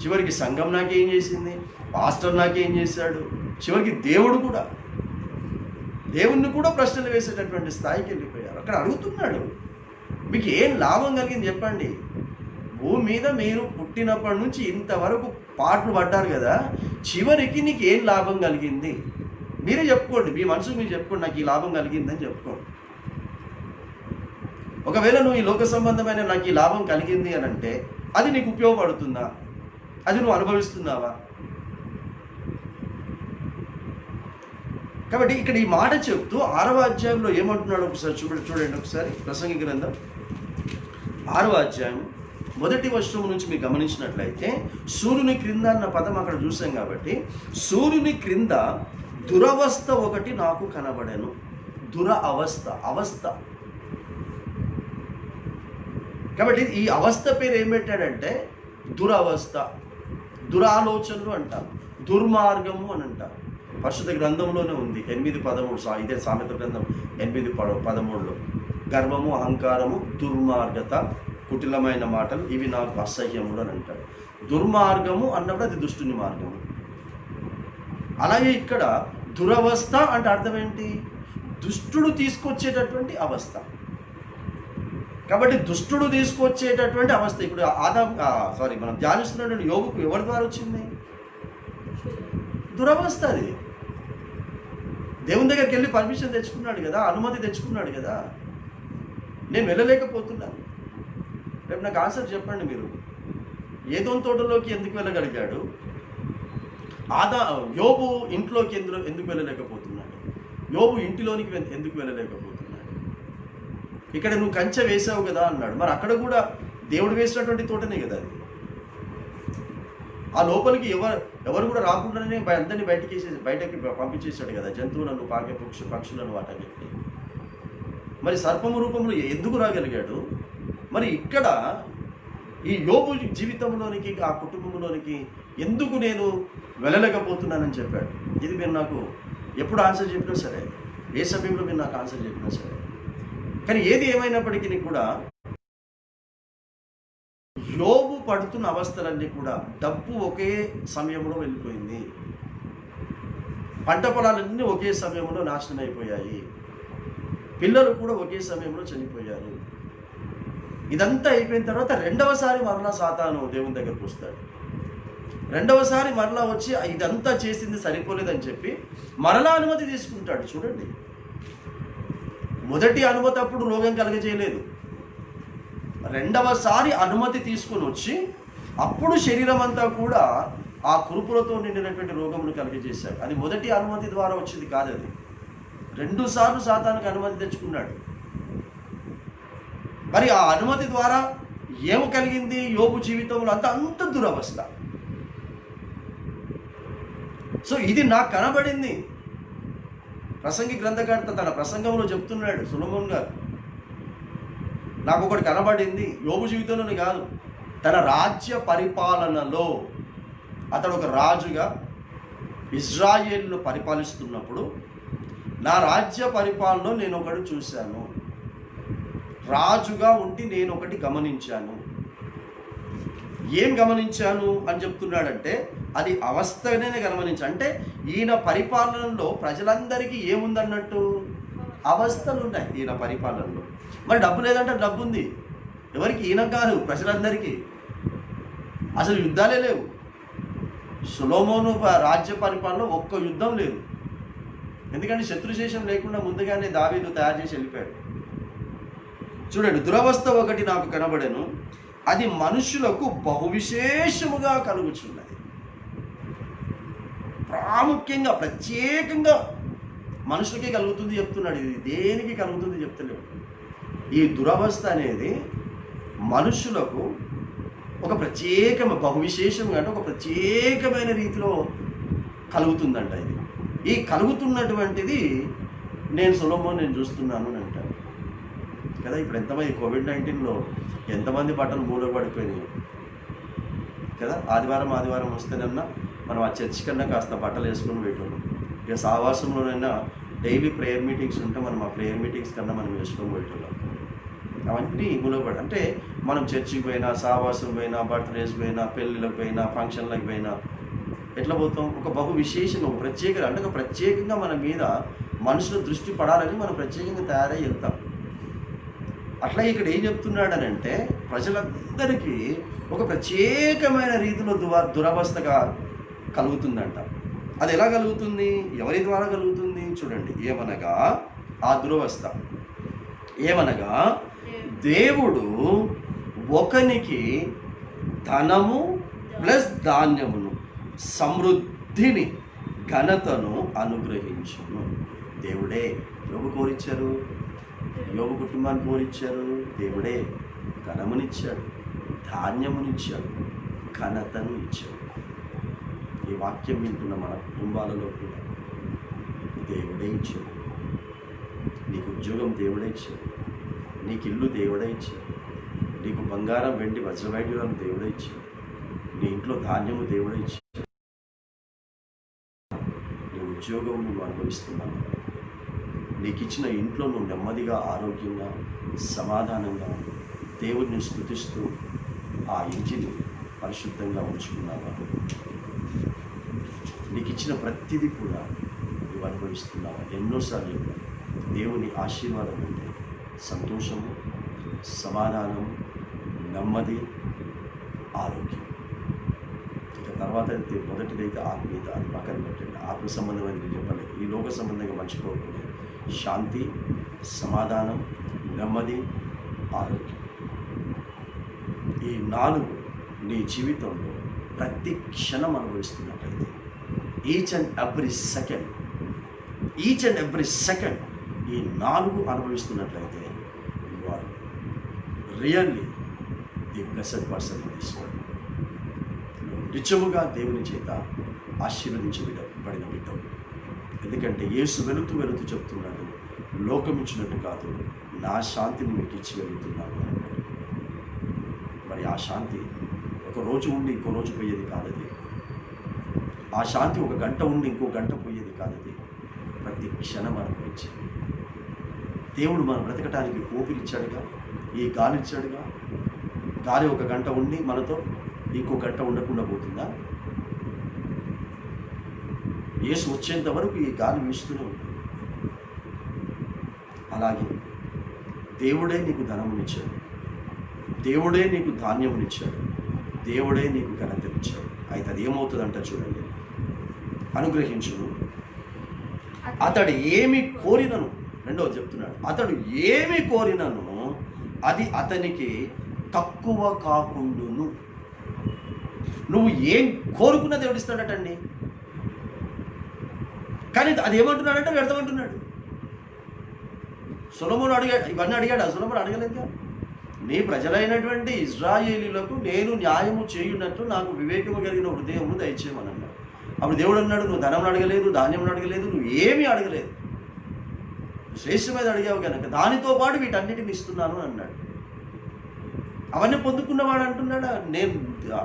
Speaker 1: చివరికి సంఘం నాకేం చేసింది, పాస్టర్ నాకేం చేశాడు, చివరికి దేవుడు కూడా, దేవుణ్ణి కూడా ప్రశ్నలు వేసేటటువంటి స్థాయికి వెళ్ళిపోయారు. అక్కడ అడుగుతున్నాడు, మీకు ఏం లాభం కలిగింది చెప్పండి? భూమి మీద మీరు పుట్టినప్పటి నుంచి ఇంతవరకు పాటలు పడ్డారు కదా, చివరికి నీకు ఏం లాభం కలిగింది? మీరే చెప్పుకోండి, మీ మనసుకు మీరు చెప్పుకోండి, నాకు ఈ లాభం కలిగిందని చెప్పుకోండి. ఒకవేళ నువ్వు ఈ లోక సంబంధమైన నాకు ఈ లాభం కలిగింది అని అంటే అది నీకు ఉపయోగపడుతుందా? అది నువ్వు అనుభవిస్తున్నావా? కాబట్టి ఇక్కడ ఈ మాట చెప్తూ 6వ అధ్యాయంలో ఏమంటున్నాడు ఒకసారి చూడండి ఒకసారి. ప్రసంగి గ్రంథం 6వ అధ్యాయం 1వ వచనం నుంచి మీరు గమనించినట్లయితే, సూర్యుని క్రింద అన్న పదం అక్కడ చూసాం కాబట్టి, సూర్యుని క్రింద దురవస్థ ఒకటి నాకు కనబడెను. అవస్థ. కాబట్టి ఈ అవస్థ పేరు ఏం పెట్టాడంటే దురవస్థ, దురాలోచనలు అంటారు, దుర్మార్గము అని అంటారు. పరిశుద్ధ గ్రంథంలోనే ఉంది 8:13. ఇదే సామెత గ్రంథం 8:13లో, గర్వము, అహంకారము, దుర్మార్గత, కుటిలమైన మాటలు ఇవి నాకు అసహ్యములు అని అంటాడు. దుర్మార్గము అన్నప్పుడు అది దుష్టుని మార్గము. అలాగే ఇక్కడ దురవస్థ అంటే అర్థం ఏంటి? దుష్టుడు తీసుకొచ్చేటటువంటి అవస్థ. కాబట్టి దుష్టుడు తీసుకొచ్చేటటువంటి అవస్థ. ఇప్పుడు మనం ధ్యానిస్తున్నటువంటి యోగుకు ఎవరి ద్వారా వచ్చింది? దురవస్థ. అది దేవుని దగ్గరికి వెళ్ళి పర్మిషన్ తెచ్చుకున్నాడు కదా, అనుమతి తెచ్చుకున్నాడు కదా. నేను వెళ్ళలేకపోతున్నాను. రేపు నాకు ఆన్సర్ చెప్పండి. మీరు ఏదోని తోటలోకి ఎందుకు వెళ్ళగలిగాడు? యోబు ఇంట్లోకి ఎందుకు వెళ్ళలేకపోతున్నాడు? యోబు ఇంటిలోనికి ఎందుకు వెళ్ళలేకపోతున్నాడు? ఇక్కడ నువ్వు కంచె వేసావు కదా అన్నాడు. మరి అక్కడ కూడా దేవుడు వేసినటువంటి తోటనే కదా అది. ఆ లోపలికి ఎవరు కూడా రాకుండానే అందరినీ బయటకి పంపించేశాడు కదా, జంతువులను, పాకే పక్షులను వాటన్నిటిని. మరి సర్పము రూపంలో ఎందుకు రాగలిగాడు? మరి ఇక్కడ ఈ యోబు జీవితంలోనికి, ఆ కుటుంబంలోనికి ఎందుకు నేను వెళ్ళలేకపోతున్నానని చెప్పాడు. ఇది మీరు నాకు ఎప్పుడు ఆన్సర్ చెప్పినా సరే, ఏ సమయంలో మీరు నాకు ఆన్సర్ చెప్పినా సరే, కానీ ఏది ఏమైనప్పటికీ కూడా యోబు పడుతున్న అవస్థలన్నీ కూడా, డబ్బు ఒకే సమయంలో వెళ్ళిపోయింది, పంట పొలాలన్నీ ఒకే సమయంలో నాశనం అయిపోయాయి, పిల్లలు కూడా ఒకే సమయంలో చనిపోయారు. ఇదంతా అయిపోయిన తర్వాత రెండవసారి మరలా సాతాను దేవుని దగ్గరకు వస్తాడు. రెండవసారి మరలా వచ్చి ఇదంతా చేసింది సరిపోలేదని చెప్పి మరలా అనుమతి తీసుకుంటాడు. చూడండి, మొదటి అనుమతి అప్పుడు రోగం కలగజేయలేదు, రెండవసారి అనుమతి తీసుకొని వచ్చి అప్పుడు శరీరం అంతా కూడా ఆ కురుపులతో నిండినటువంటి రోగమును కలిగజేశాడు. అది మొదటి అనుమతి ద్వారా వచ్చింది కాదు, అది 2 సార్లు సాతానుకు అనుమతి తెచ్చుకున్నాడు. మరి ఆ అనుమతి ద్వారా ఏమి కలిగింది యోబు జీవితంలో? అంత దురవస్థ. సో ఇది నాకు కనబడింది. ప్రసంగి గ్రంథకర్త తన ప్రసంగంలో చెప్తున్నాడు, సొలొమోన్ గారు, నాకు ఒకటి కనబడింది. యోబు జీవితంలోనే కాదు, తన రాజ్య పరిపాలనలో అతడు ఒక రాజుగా ఇజ్రాయేలును పరిపాలిస్తున్నప్పుడు నా రాజ్య పరిపాలనలో నేను ఒకటి చూశాను, రాజుగా ఉండి నేను ఒకటి గమనించాను. ఏం గమనించాను అని చెప్తున్నాడంటే, అది అవస్థనే గమనించాను. అంటే ఈయన పరిపాలనలో ప్రజలందరికీ ఏముందన్నట్టు? అవస్థలు ఉన్నాయి ఈయన పరిపాలనలో. మరి డబ్బు లేదంటే డబ్బు ఉంది, ఎవరికి? ఈయన కాదు, ప్రజలందరికీ. అసలు యుద్ధాలే లేవు. సొలొమోను రాజ్య పరిపాలనలో ఒక్క యుద్ధం లేదు, ఎందుకంటే శత్రుశేషం లేకుండా ముందుగానే దావీదు తయారు చేసి వెళ్ళిపోయాడు. చూడండి, దురవస్థ ఒకటి నాకు కనబడెను, అది మనుషులకు బహువిశేషముగా కలుగుచున్నది. ప్రాముఖ్యంగా ప్రత్యేకంగా మనుషులకే కలుగుతుంది చెప్తున్నాడు. ఇది దేనికి కలుగుతుంది చెప్తలేడు. ఈ దురవస్థ అనేది మనుషులకు ఒక బహువిశేషంగా, అంటే ఒక ప్రత్యేకమైన రీతిలో కలుగుతుందంట. ఇది ఈ కలుగుతున్నటువంటిది నేను చూస్తున్నాను అని అంటారు కదా. ఇప్పుడు ఎంతమంది కోవిడ్-19లో ఎంతమంది బట్టలు మూలపడిపోయినాయి కదా. ఆదివారం వస్తేనన్నా మనం ఆ చర్చ్ కన్నా కాస్త బట్టలు వేసుకొని పోయేటోళ్ళం. ఇక సావాసంలోనైనా డైలీ ప్రేయర్ మీటింగ్స్ ఉంటే మనం ఆ ప్రేయర్ మీటింగ్స్ కన్నా మనం వేసుకొని పోయేటోళ్ళం. అవన్నీ మూలపడి, అంటే మనం చర్చికి పోయినా, సావాసం పోయినా, బర్త్డేస్ పోయినా, పెళ్ళిళ్ళకి పోయినా, ఫంక్షన్లకు పోయినా ఎట్లా పోతాం? ఒక బహు విశేషంగా, ఒక ప్రత్యేకంగా, అంటే ఒక ప్రత్యేకంగా మన మీద మనుషుల దృష్టి పడాలని మనం ప్రత్యేకంగా తయారై వెళ్తాం. అట్లా ఇక్కడ ఏం చెప్తున్నాడనంటే, ప్రజలందరికీ ఒక ప్రత్యేకమైన రీతిలో దురవస్థగా కలుగుతుందంట. అది ఎలా కలుగుతుంది? ఎవరి ద్వారా కలుగుతుంది? చూడండి, ఏమనగా ఆ దురవస్థ ఏమనగా, దేవుడు ఒకనికి ధనము ప్లస్ ధాన్యమును, సమృద్ధిని, ఘనతను అనుగ్రహించును. దేవుడే యోబు కోరిచ్చారు, యోబు కుటుంబాన్ని కోరిచ్చారు. దేవుడే ధనమునిచ్చాడు, ధాన్యమునిచ్చాడు, ఘనతను ఇచ్చాడు. ఈ వాక్యం వింటున్న మన కుటుంబాలలో కూడా దేవుడే ఇచ్చాడు. నీకు ఉద్యోగం దేవుడే ఇచ్చాడు, నీకు ఇల్లు దేవుడే ఇచ్చాడు, నీకు బంగారం, వెండి, వజ్రవైడ్యులను దేవుడే ఇచ్చాడు, నీ ఇంట్లో ధాన్యము దేవుడే ఇచ్చాడు. నీ ఉద్యోగం నువ్వు అనుభవిస్తున్నావు, నీకు ఇచ్చిన ఇంట్లో నువ్వు నెమ్మదిగా, ఆరోగ్యంగా, సమాధానంగా దేవుడిని స్తుతిస్తూ ఆ ఇంటిని పరిశుద్ధంగా ఉంచుకున్నావా? నీకు ఇచ్చిన ప్రతిదీ కూడా నువ్వు అనుభవిస్తున్నావా? ఎన్నోసార్లు దేవుని ఆశీర్వాదం అంటే సంతోషము, సమాధానం, నెమ్మది, ఆరోగ్యం. ఇక తర్వాత మొదటిదైతే ఆత్మీయత, అది పక్కన పెట్టండి. ఆత్మ సంబంధమైన చెప్పలేదు, ఈ లోక సంబంధంగా మర్చిపోకుండా శాంతి, సమాధానం, నెమ్మది, ఆరోగ్యం. ఈ 4 నీ జీవితంలో ప్రతి క్షణం అనుభవిస్తున్నట్లయితే, ఈచ్ అండ్ ఎవ్రీ సెకండ్ ఈ 4 అనుభవిస్తున్నట్లయితే, you are really the blessed person in this world. నిజముగా దేవుని చేత ఆశీర్వదించబడిన బిడ్డ. ఎందుకంటే యేసు వెళుతూ వెళుతూ చెప్తున్నాడు, లోకం ఇచ్చినట్టు కాదు, నా శాంతిని మీకు ఇచ్చి వెళుతున్నాను అన్నాడు. మరి ఆ శాంతి ఒక రోజు ఉండి ఇంకో రోజు పోయేది కాదది. ఆ శాంతి ఒక గంట ఉండి ఇంకో గంట పోయేది కాదది. ప్రతి క్షణం అనుభవించేది. దేవుడు మనం బ్రతకటానికి ఊపిరిచ్చాడుగా, ఈ గాలి ఇచ్చాడుగా. గాలి ఒక గంట ఉండి మనతో ఇంకో గంట ఉండకుండా పోతుందా? యేసు వచ్చేంత వరకు ఈ గాలి వీస్తూనే ఉంటుంది. అలాగే దేవుడే నీకు ధనమునిచ్చాడు, దేవుడే నీకు ధాన్యమునిచ్చాడు, దేవుడే నీకు ఘనతనిచ్చాడు. అయితే అది ఏమవుతుందంట చూడండి. అనుగ్రహించును, అతడు ఏమి కోరినను, రెండవది చెప్తున్నాడు, అతడు ఏమి కోరినను అది అతనికి తక్కువ కాకుండును. నువ్వు ఏం కోరుకున్న దేవుడు ఇస్తాడటండి. కానీ అది ఏమంటున్నాడంటే వ్యర్థమంటున్నాడు. సొలొమోను అడిగాడు, ఇవన్నీ అడిగాడు. సొలొమోను అడగలేదుగా. నీ ప్రజలైనటువంటి ఇశ్రాయేలీయులకు నేను న్యాయము చేయున్నట్లు నాకు వివేకము కలిగిన హృదయము దయచేయమని అన్నాడు. అప్పుడు దేవుడు అన్నాడు, నువ్వు ధనం అడగలేదు, ధాన్యం అడగలేదు, నువ్వు ఏమీ అడగలేదు, శ్రేష్టమైన అడిగావు కనుక దానితో పాటు వీటన్నిటిని ఇస్తున్నాను అన్నాడు. అవన్నీ పొందుకున్నవాడు అంటున్నాడా? నేను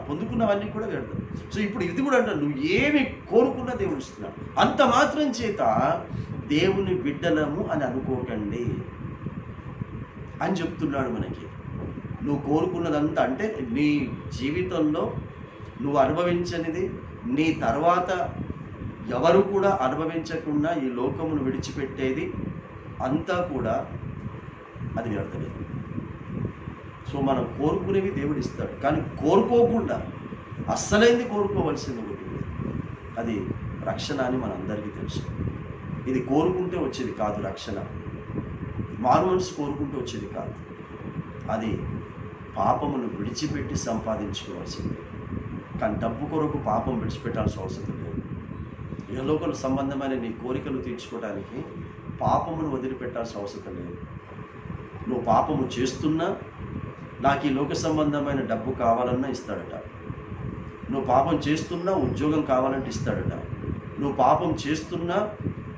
Speaker 1: పొందుకున్నవన్నీ కూడా వ్యర్థం. సో ఇప్పుడు ఇది కూడా అంటాడు, నువ్వు ఏమి కోరుకున్నా దేవుడు ఇస్తున్నాడు. అంత మాత్రం చేత దేవుని బిడ్డలము అని అనుకోకండి అని చెప్తున్నాడు మనకి. నువ్వు కోరుకున్నదంతా అంటే నీ జీవితంలో నువ్వు అనుభవించనిది, నీ తర్వాత ఎవరు కూడా అనుభవించకుండా ఈ లోకమును విడిచిపెట్టేది అంతా కూడా అది వ్యర్థమే. సో మనం కోరుకునేవి దేవుడు ఇస్తాడు. కానీ కోరుకోకుండా అస్సలైంది కోరుకోవలసింది ఒకటి, అది రక్షణ అని మనందరికీ తెలుసు. ఇది కోరుకుంటే వచ్చేది కాదు రక్షణ, మారు మనసు కోరుకుంటూ వచ్చేది కాదు. అది పాపమును విడిచిపెట్టి సంపాదించుకోవాల్సింది. కానీ డబ్బు కొరకు పాపం విడిచిపెట్టాల్సిన అవసరం లేదు. ఇహలోక సంబంధమైన నీ కోరికలు తీర్చుకోవడానికి పాపమును వదిలిపెట్టాల్సిన అవసరం లేదు. నువ్వు పాపము చేస్తున్నా నాకు ఈ లోక సంబంధమైన డబ్బు కావాలన్నా ఇస్తాడట. నువ్వు పాపం చేస్తున్నా ఉద్యోగం కావాలంటే ఇస్తాడట. నువ్వు పాపం చేస్తున్నా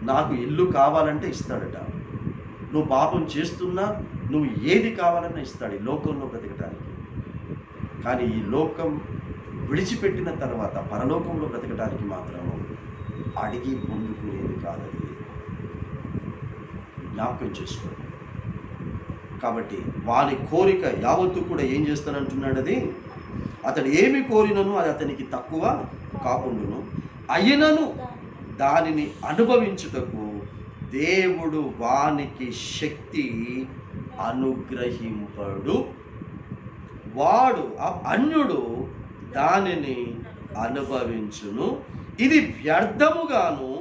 Speaker 1: నాకు ఇల్లు కావాలంటే ఇస్తాడట. నువ్వు పాపం చేస్తున్నా నువ్వు ఏది కావాలన్నా ఇస్తాడు ఈ లోకంలో బ్రతకటానికి. కానీ ఈ లోకం విడిచిపెట్టిన తర్వాత పరలోకంలో బ్రతకటానికి మాత్రం అడిగి పొందుకునేది కాదది. జ్ఞాపకం చేసుకోండి. కాబట్టి వారి కోరిక యావత్తు కూడా ఏం చేస్తానంటున్నాడు, అది అతడు ఏమి కోరినను అది అతనికి తక్కువ కాకుండాను అయినను దానిని అనుభవించుటకు దేవుడు వానికి శక్తి అనుగ్రహింపడు. వాడు అన్యుడు దానిని అనుభవించును, ఇది వ్యర్థముగాను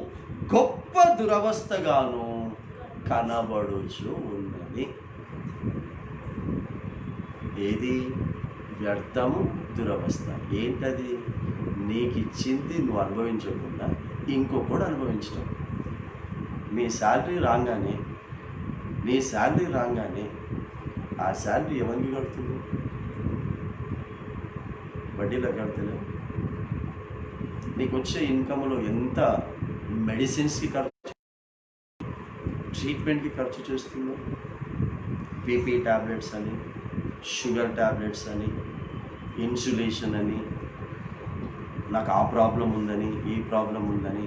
Speaker 1: గొప్ప దురవస్థగాను కనబడుచు ఉన్నది. ఏది వ్యర్థము, దురవస్థ. ఏంటది? నీకు ఇచ్చింది నువ్వు అనుభవించకుండా ఇంకొకడు అనుభవించడం. నీ శాలరీ రాగానే ఆ శాలరీ ఎవరికి కడుతుంది? వడ్డీలో కడతలే. నీకు వచ్చే ఇన్కమ్లో ఎంత మెడిసిన్స్కి ఖర్చు, ట్రీట్మెంట్కి ఖర్చు చేస్తుందో, బీపీ ట్యాబ్లెట్స్ అని, షుగర్ ట్యాబ్లెట్స్ అని, ఇన్సులేషన్ అని, నాకు ఆ ప్రాబ్లం ఉందని, ఈ ప్రాబ్లం ఉందని.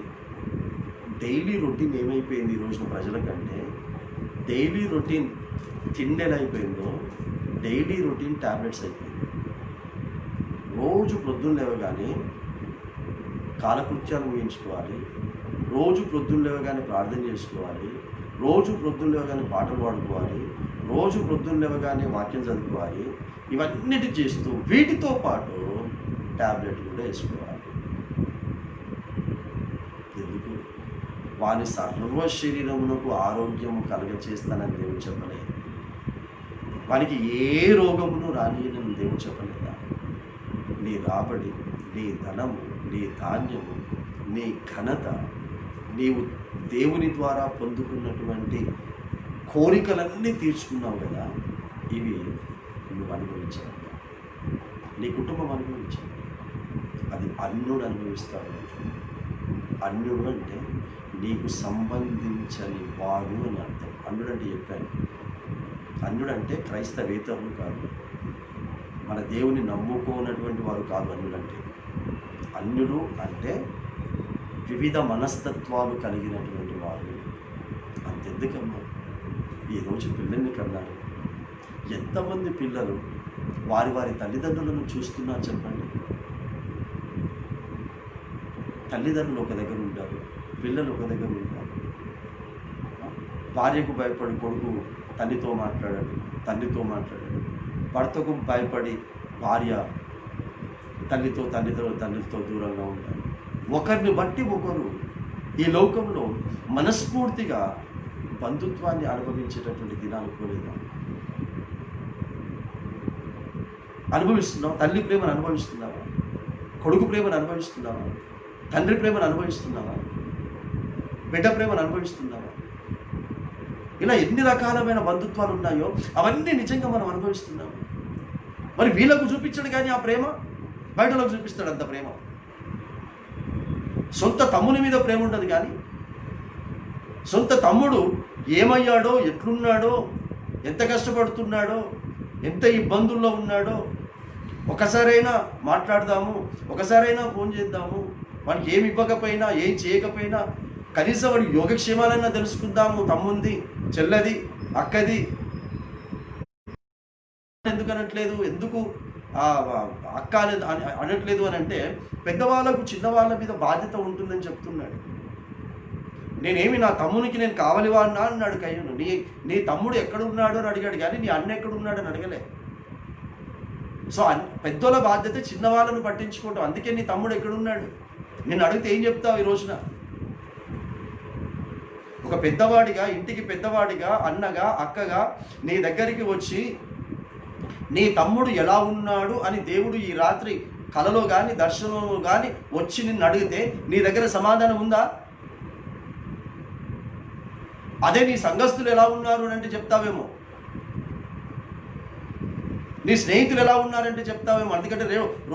Speaker 1: డైలీ రొటీన్ ఏమైపోయింది ఈ రోజున ప్రజలకంటే? డైలీ రొటీన్ తిండి ఎలా అయిపోయిందో డైలీ రొటీన్ ట్యాబ్లెట్స్ అయిపోయింది. రోజు ప్రొద్దున లేవగానే కాలకృత్యాలు ఊహించుకోవాలి, రోజు ప్రొద్దున లేవగానే ప్రార్థన చేసుకోవాలి, రోజు ప్రొద్దున లేవగానే పాటలు పాడుకోవాలి, రోజు ప్రొద్దున లేవగానే వాక్యం చదువుకోవాలి. ఇవన్నిటి చేస్తూ వీటితో పాటు ట్యాబ్లెట్ కూడా వేసుకోవాలి. ఎందుకు? వాని సర్వ శరీరమునకు ఆరోగ్యము కలుగచేస్తానని దేవుడు చెప్పలేదు. వానికి ఏ రోగమును రానియనని దేవుడు చెప్పలేదా? నీ రాబడి, నీ ధనము, నీ ధాన్యము, నీ ఘనత, నీవు దేవుని ద్వారా పొందుకున్నటువంటి కోరికలన్నీ తీర్చుకున్నావు కదా, ఇవి నువ్వు అనుభవించావు, నీ కుటుంబం అనుభవించావు. అది అన్యుడు అనుభవిస్తాడు. అన్యుడు అంటే నీకు సంబంధించని వాడు అని అర్థం. అన్యుడు అంటే చెప్పాను, అన్యుడు అంటే క్రైస్తవేతరులు కాదు, మన దేవుని నమ్ముకోనటువంటి వారు కాదు అన్యుడంటే. అన్యుడు అంటే వివిధ మనస్తత్వాలు కలిగినటువంటి వారు. అంతెందుకమ్మా, ఈరోజు పిల్లల్ని కన్నారు, ఎంతమంది పిల్లలు వారి వారి తల్లిదండ్రులను చూస్తున్నారు చెప్పండి. తల్లిదండ్రులు ఒక దగ్గర ఉంటారు, పిల్లలు ఒక దగ్గర ఉంటారు. భార్యకు భయపడి కొడుకు తల్లితో మాట్లాడాడు, తల్లితో మాట్లాడాడు. భర్తకు భయపడి భార్య తల్లితో దూరంగా ఉంటారు. ఒకరిని బట్టి ఒకరు ఈ లోకంలో మనస్ఫూర్తిగా బంధుత్వాన్ని అనుభవించేటటువంటి దినాలు కోలేదా? అనుభవిస్తున్నావు. తల్లి ప్రేమను అనుభవిస్తున్నావా? కొడుకు ప్రేమను అనుభవిస్తున్నావా? తండ్రి ప్రేమను అనుభవిస్తున్నావా? బిడ్డ ప్రేమను అనుభవిస్తున్నావా? ఇలా ఎన్ని రకాలమైన బంధుత్వాలు ఉన్నాయో అవన్నీ నిజంగా మనం అనుభవిస్తున్నాము. మరి వీళ్ళకు చూపించడు కానీ ఆ ప్రేమ బయటలోకి చూపిస్తాడు అంత ప్రేమ. సొంత తమ్ముని మీద ప్రేమ ఉండదు కానీ సొంత తమ్ముడు ఏమయ్యాడో, ఎట్లున్నాడో, ఎంత కష్టపడుతున్నాడో, ఎంత ఇబ్బందుల్లో ఉన్నాడో ఒకసారైనా మాట్లాడదాము, ఒకసారైనా ఫోన్ చేద్దాము, వాడికి ఏమి ఇవ్వకపోయినా ఏం చేయకపోయినా కనీసం వాడి యోగక్షేమాలైనా తెలుసుకుందాము. తమ్ముంది, చెల్లది, అక్కది ఎందుకు అనట్లేదు, ఎందుకు అక్క అనట్లేదు అని అంటే పెద్దవాళ్ళకు చిన్నవాళ్ళ మీద బాధ్యత ఉంటుందని చెప్తున్నాడు. నేనేమి నా తమ్మునికి నేను కావాలి వాడినా అన్నాడు కయ్యను. నీ తమ్ముడు ఎక్కడున్నాడు అని అడిగాడు కానీ నీ అన్న ఎక్కడున్నాడు అని అడగలే. సో పెద్దోళ్ళ బాధ్యత చిన్నవాళ్ళను పట్టించుకోవటం. అందుకే నీ తమ్ముడు ఎక్కడున్నాడు నేను అడిగితే ఏం చెప్తావు? ఈ రోజున ఒక పెద్దవాడిగా, ఇంటికి పెద్దవాడిగా, అన్నగా, అక్కగా నీ దగ్గరికి వచ్చి నీ తమ్ముడు ఎలా ఉన్నాడు అని దేవుడు ఈ రాత్రి కలలో కానీ దర్శనంలో కానీ వచ్చి నిన్ను అడిగితే నీ దగ్గర సమాధానం ఉందా? అదే నీ సంఘస్థులు ఎలా ఉన్నారు అని అంటే చెప్తావేమో, నీ స్నేహితులు ఎలా ఉన్నారంటే చెప్తావేమో. ఎందుకంటే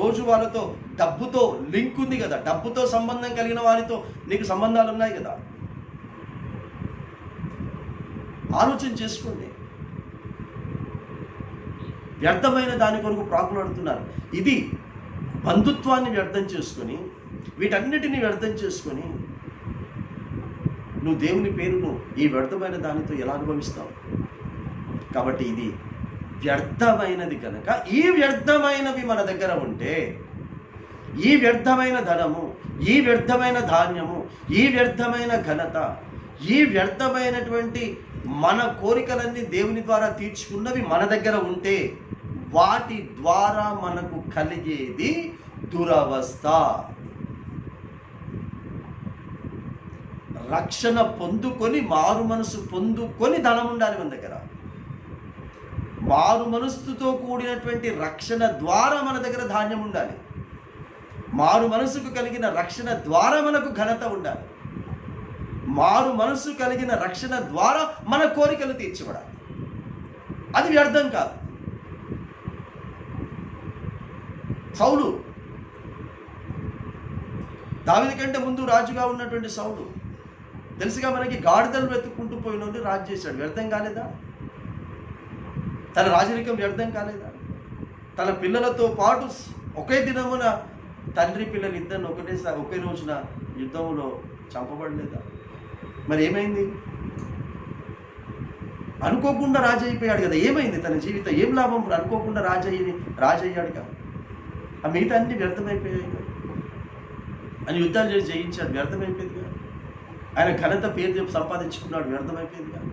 Speaker 1: రోజు వాళ్ళతో డబ్బుతో లింక్ ఉంది కదా, డబ్బుతో సంబంధం కలిగిన వారితో నీకు సంబంధాలు ఉన్నాయి కదా. ఆలోచన చేసుకోండి. వ్యర్థమైన దాని కొరకు ప్రాకులాడుతున్నారు. ఇది బంధుత్వాన్ని వ్యర్థం చేసుకొని, వీటన్నిటిని వ్యర్థం చేసుకొని నువ్వు దేవుని పేరును ఈ వ్యర్థమైన దానితో ఎలా అనుభవిస్తావు? కాబట్టి ఇది వ్యర్థమైనది కనుక ఈ వ్యర్థమైనవి మన దగ్గర ఉంటే, ఈ వ్యర్థమైన ధనము, ఈ వ్యర్థమైన ధాన్యము, ఈ వ్యర్థమైన ఘనత, ఈ వ్యర్థమైనటువంటి మన కోరికలన్నీ దేవుని ద్వారా తీర్చుకున్నవి మన దగ్గర ఉంటే వాటి ద్వారా మనకు కలిగేది దురవస్థ. రక్షణ పొందుకొని, మారు మనసు పొందుకొని ధనం ఉండాలి మన దగ్గర. మారు మనస్సుతో కూడినటువంటి రక్షణ ద్వారా మన దగ్గర ధాన్యం ఉండాలి. మారు మనసుకు కలిగిన రక్షణ ద్వారా మనకు ఘనత ఉండాలి. మారు మనసు కలిగిన రక్షణ ద్వారా మన కోరికలు తీర్చబడాలి. అది వ్యర్థం కాదు. సౌలు, దావీదు కంటే ముందు రాజుగా ఉన్నటువంటి సౌలు, తెలుసుగా మనకి, గాడిదలు వెతుక్కుంటూ పోయినోడు రాజు చేశాడు. వ్యర్థం కాలేదా? తన రాజరికం వ్యర్థం కాలేదా? తన పిల్లలతో పాటు ఒకే దినమున తండ్రి పిల్లలు ఇద్దరిని ఒకే రోజున యుద్ధంలో చంపబడలేదా? మరి ఏమైంది? అనుకోకుండా రాజు అయిపోయాడు కదా. ఏమైంది తన జీవితం? ఏం లాభం? అనుకోకుండా రాజు అయ్యాడు కదా. ఆ మిగతా అన్ని వ్యర్థమైపోయాయి కదా. అని యుద్ధాలు చేసి జయించాడు, వ్యర్థమైపోయింది కదా. ఆయన ఘనత పేరు సంపాదించుకున్నాడు, వ్యర్థమైపోయింది కదా.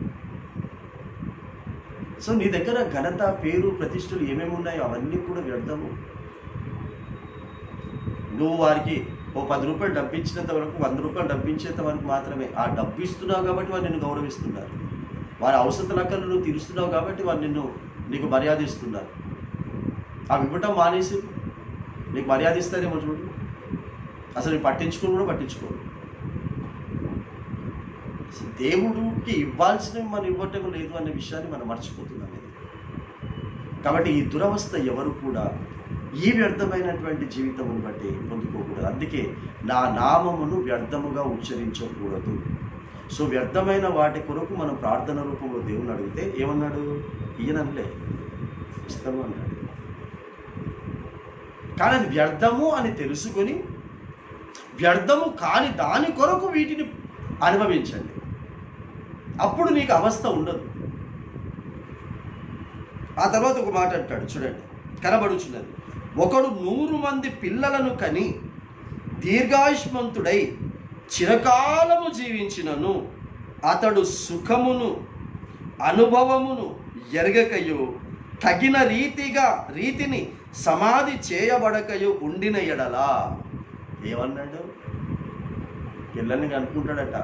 Speaker 1: సో నీ దగ్గర ఘనత, పేరు, ప్రతిష్టలు ఏమేమి ఉన్నాయో అవన్నీ కూడా వ్యర్థము. నువ్వు వారికి ఓ 10 రూపాయలు డబ్బు ఇచ్చినంత వరకు, 100 రూపాయలు డబ్బు ఇచ్చేంత వరకు మాత్రమే. ఆ డబ్బు ఇస్తున్నావు కాబట్టి వారు నిన్ను గౌరవిస్తున్నారు. వారి అవసరతలకలు నువ్వు తీరుస్తున్నావు కాబట్టి వారు నీకు మర్యాద ఇస్తున్నారు. అవి ఇవ్వటం మానేసి నీకు మర్యాద ఇస్తారేమో చూడు. అసలు నీ పట్టించుకోను కూడా పట్టించుకోరు. దేవుడికి ఇవ్వాల్సినవి మనం ఇవ్వటం లేదు అనే విషయాన్ని మనం మర్చిపోతున్నాం. కాబట్టి ఈ దురవస్థ ఎవరు కూడా ఈ వ్యర్థమైనటువంటి జీవితమును బట్టి పొందుకోకూడదు. అందుకే నా నామమును వ్యర్థముగా ఉచ్చరించకూడదు. సో వ్యర్థమైన వాటి కొరకు మనం ప్రార్థన రూపంలో దేవుని అడిగితే ఏమన్నాడు? ఈయనలే ఇస్తాము అన్నాడు. కానీ అది వ్యర్థము అని తెలుసుకొని వ్యర్థము కాని దాని కొరకు వీటిని అనుభవించండి. అప్పుడు నీకు అవస్థ ఉండదు. ఆ తర్వాత ఒక మాట అంటాడు చూడండి, కనబడుచున్నది. ఒకడు 100 మంది పిల్లలను కని దీర్ఘాయుష్మంతుడై చిరకాలము జీవించినను అతడు సుఖమును అనుభవమును ఎరగకయు తగిన రీతిని సమాధి చేయబడకయు ఉండిన ఎడలా. ఏమన్నాడు? పిల్లల్ని కనుక్కుంటాడట,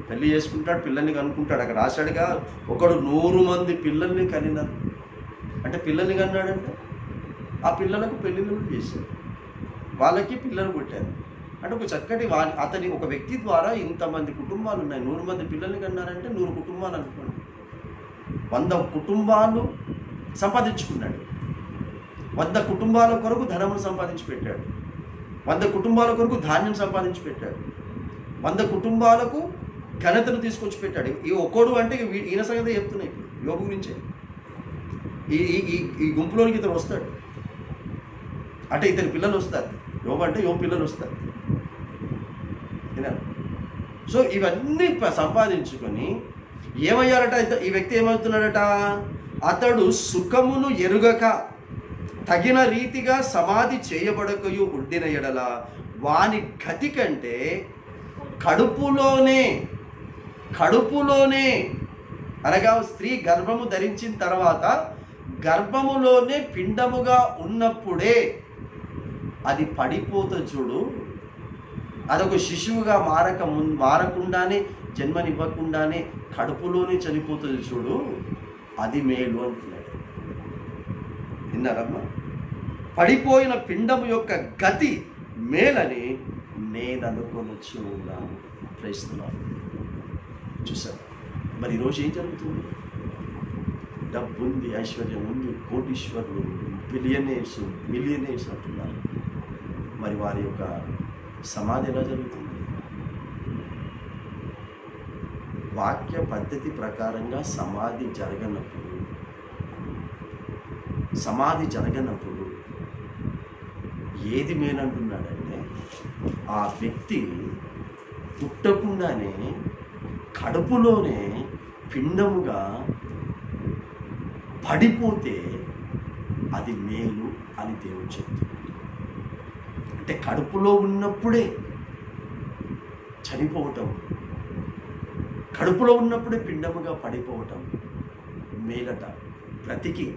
Speaker 1: పెళ్లి చేసుకుంటాడు, పిల్లల్ని కనుక్కుంటాడు. అక్కడ రాశాడుగా, ఒకడు 100 మంది పిల్లల్ని కనినాడు. అంటే పిల్లల్ని కన్నాడంటే ఆ పిల్లలకు పెళ్ళిళ్ళు చేశాడు, వాళ్ళకి పిల్లలు పుట్టారు. అంటే ఒక చక్కటి అతని ఒక వ్యక్తి ద్వారా ఇంతమంది కుటుంబాలు ఉన్నాయి. 100 మంది పిల్లల్ని కన్నారంటే 100 కుటుంబాలు అనుకోండి. 100 కుటుంబాలు సంపాదించుకున్నాడు. 100 కుటుంబాల కొరకు ధనమును సంపాదించి పెట్టాడు. 100 కుటుంబాల కొరకు ధాన్యం సంపాదించి పెట్టాడు. 100 కుటుంబాలకు ఘనతను తీసుకొచ్చి పెట్టాడు. ఈ ఒక్కడు అంటే ఈయన సంగతి చెప్తున్నాయి. ఇప్పుడు యోగు గురించే ఈ గుంపులోనికి ఇతను వస్తాడు. అంటే ఇతని పిల్లలు వస్తారు. యోగు అంటే యోగు పిల్లలు వస్తారు. సో ఇవన్నీ సంపాదించుకొని ఏమయ్యారట? ఈ వ్యక్తి ఏమవుతున్నాడట? అతడు సుఖమును ఎరుగక తగిన రీతిగా సమాధి చేయబడకయు ఉండిన ఎడల వాని గతి కంటే కడుపులోనే అనగా స్త్రీ గర్భము ధరించిన తర్వాత గర్భములోనే పిండముగా ఉన్నప్పుడే అది పడిపోతుంది చూడు, అదొక శిశువుగా మారకుండానే జన్మనివ్వకుండానే కడుపులోనే చనిపోతుంది చూడు, అది మేలు అంటున్నాడు. విన్నారమ్మా? పడిపోయిన పిండము యొక్క గతి మేలని నేను అనుకొనొచ్చు ఉన్నాను. ప్రయత్నిస్తున్నాను. చూసారు మరి ఈరోజు ఏం జరుగుతుంది? డబ్బు ఉంది, ఐశ్వర్యం ఉంది, కోటీశ్వరులు, మిలియనేర్స్ అంటున్నారు. మరి వారి యొక్క సమాధి ఎలా జరుగుతుంది? వాక్య పద్ధతి ప్రకారంగా సమాధి జరగనప్పుడు ఏది మేలంటున్నాడంటే, ఆ వ్యక్తి పుట్టకుండానే కడుపులోనే పిండముగా పడిపోతే అది మేలు అని దేవుడు చెప్తున్నాడు. అంటే కడుపులో ఉన్నప్పుడే చనిపోవటం, కడుపులో ఉన్నప్పుడే పిండముగా పడిపోవటం మేలట. బ్రతికి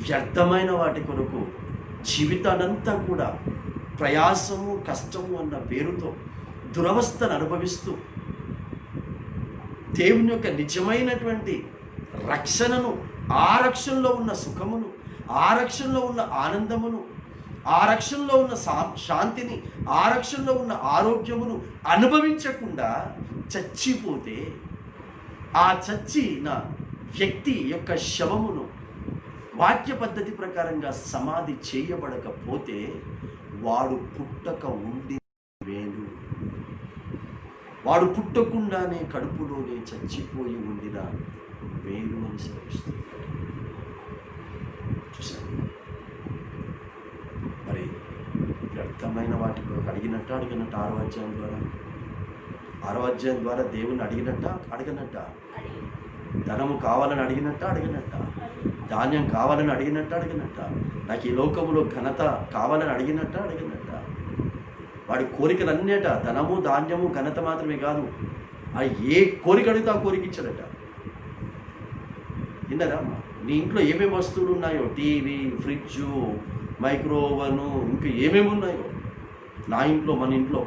Speaker 1: వ్యర్థమైన వాటి కొరకు జీవితానంతా కూడా ప్రయాసము కష్టము అన్న పేరుతో దురవస్థను అనుభవిస్తూ దేవుని యొక్క నిజమైనటువంటి రక్షణను, ఆ రక్షణలో ఉన్న సుఖమును, ఆ రక్షణలో ఉన్న ఆనందమును, ఆ రక్షణలో ఉన్న శాంతిని, ఆ రక్షణలో ఉన్న ఆరోగ్యమును అనుభవించకుండా చచ్చిపోతే, ఆ చచ్చిన వ్యక్తి యొక్క శవమును వాక్య పద్ధతి ప్రకారంగా సమాధి చేయబడకపోతే వాడు పుట్టక ఉండి మేలు. వాడు పుట్టకుండానే కడుపులోనే చచ్చిపోయి ఉండిన మేలు అని సెలవిస్తుంది. చూసారు మరి వ్యర్థమైన వాటి కొరకు అడిగినట్ట 6వ అధ్యాయం ద్వారా దేవుని అడిగినట్ట ధనము కావాలని అడిగినట్ట ధాన్యం కావాలని అడిగినట్ట నాకు ఈ లోకములో ఘనత కావాలని అడిగినట్ట వాడి కోరికలన్నేట ధనము ధాన్యము ఘనత మాత్రమే కాదు, ఆ ఏ కోరిక అడిగితే ఆ కోరిక ఇచ్చాడట. విన్నారా? నీ ఇంట్లో ఏమేమి వస్తువులు ఉన్నాయో, టీవీ, ఫ్రిడ్జ్, మైక్రోవెను, ఇంకా ఏమేమి ఉన్నాయో నా ఇంట్లో, మన ఇంట్లో,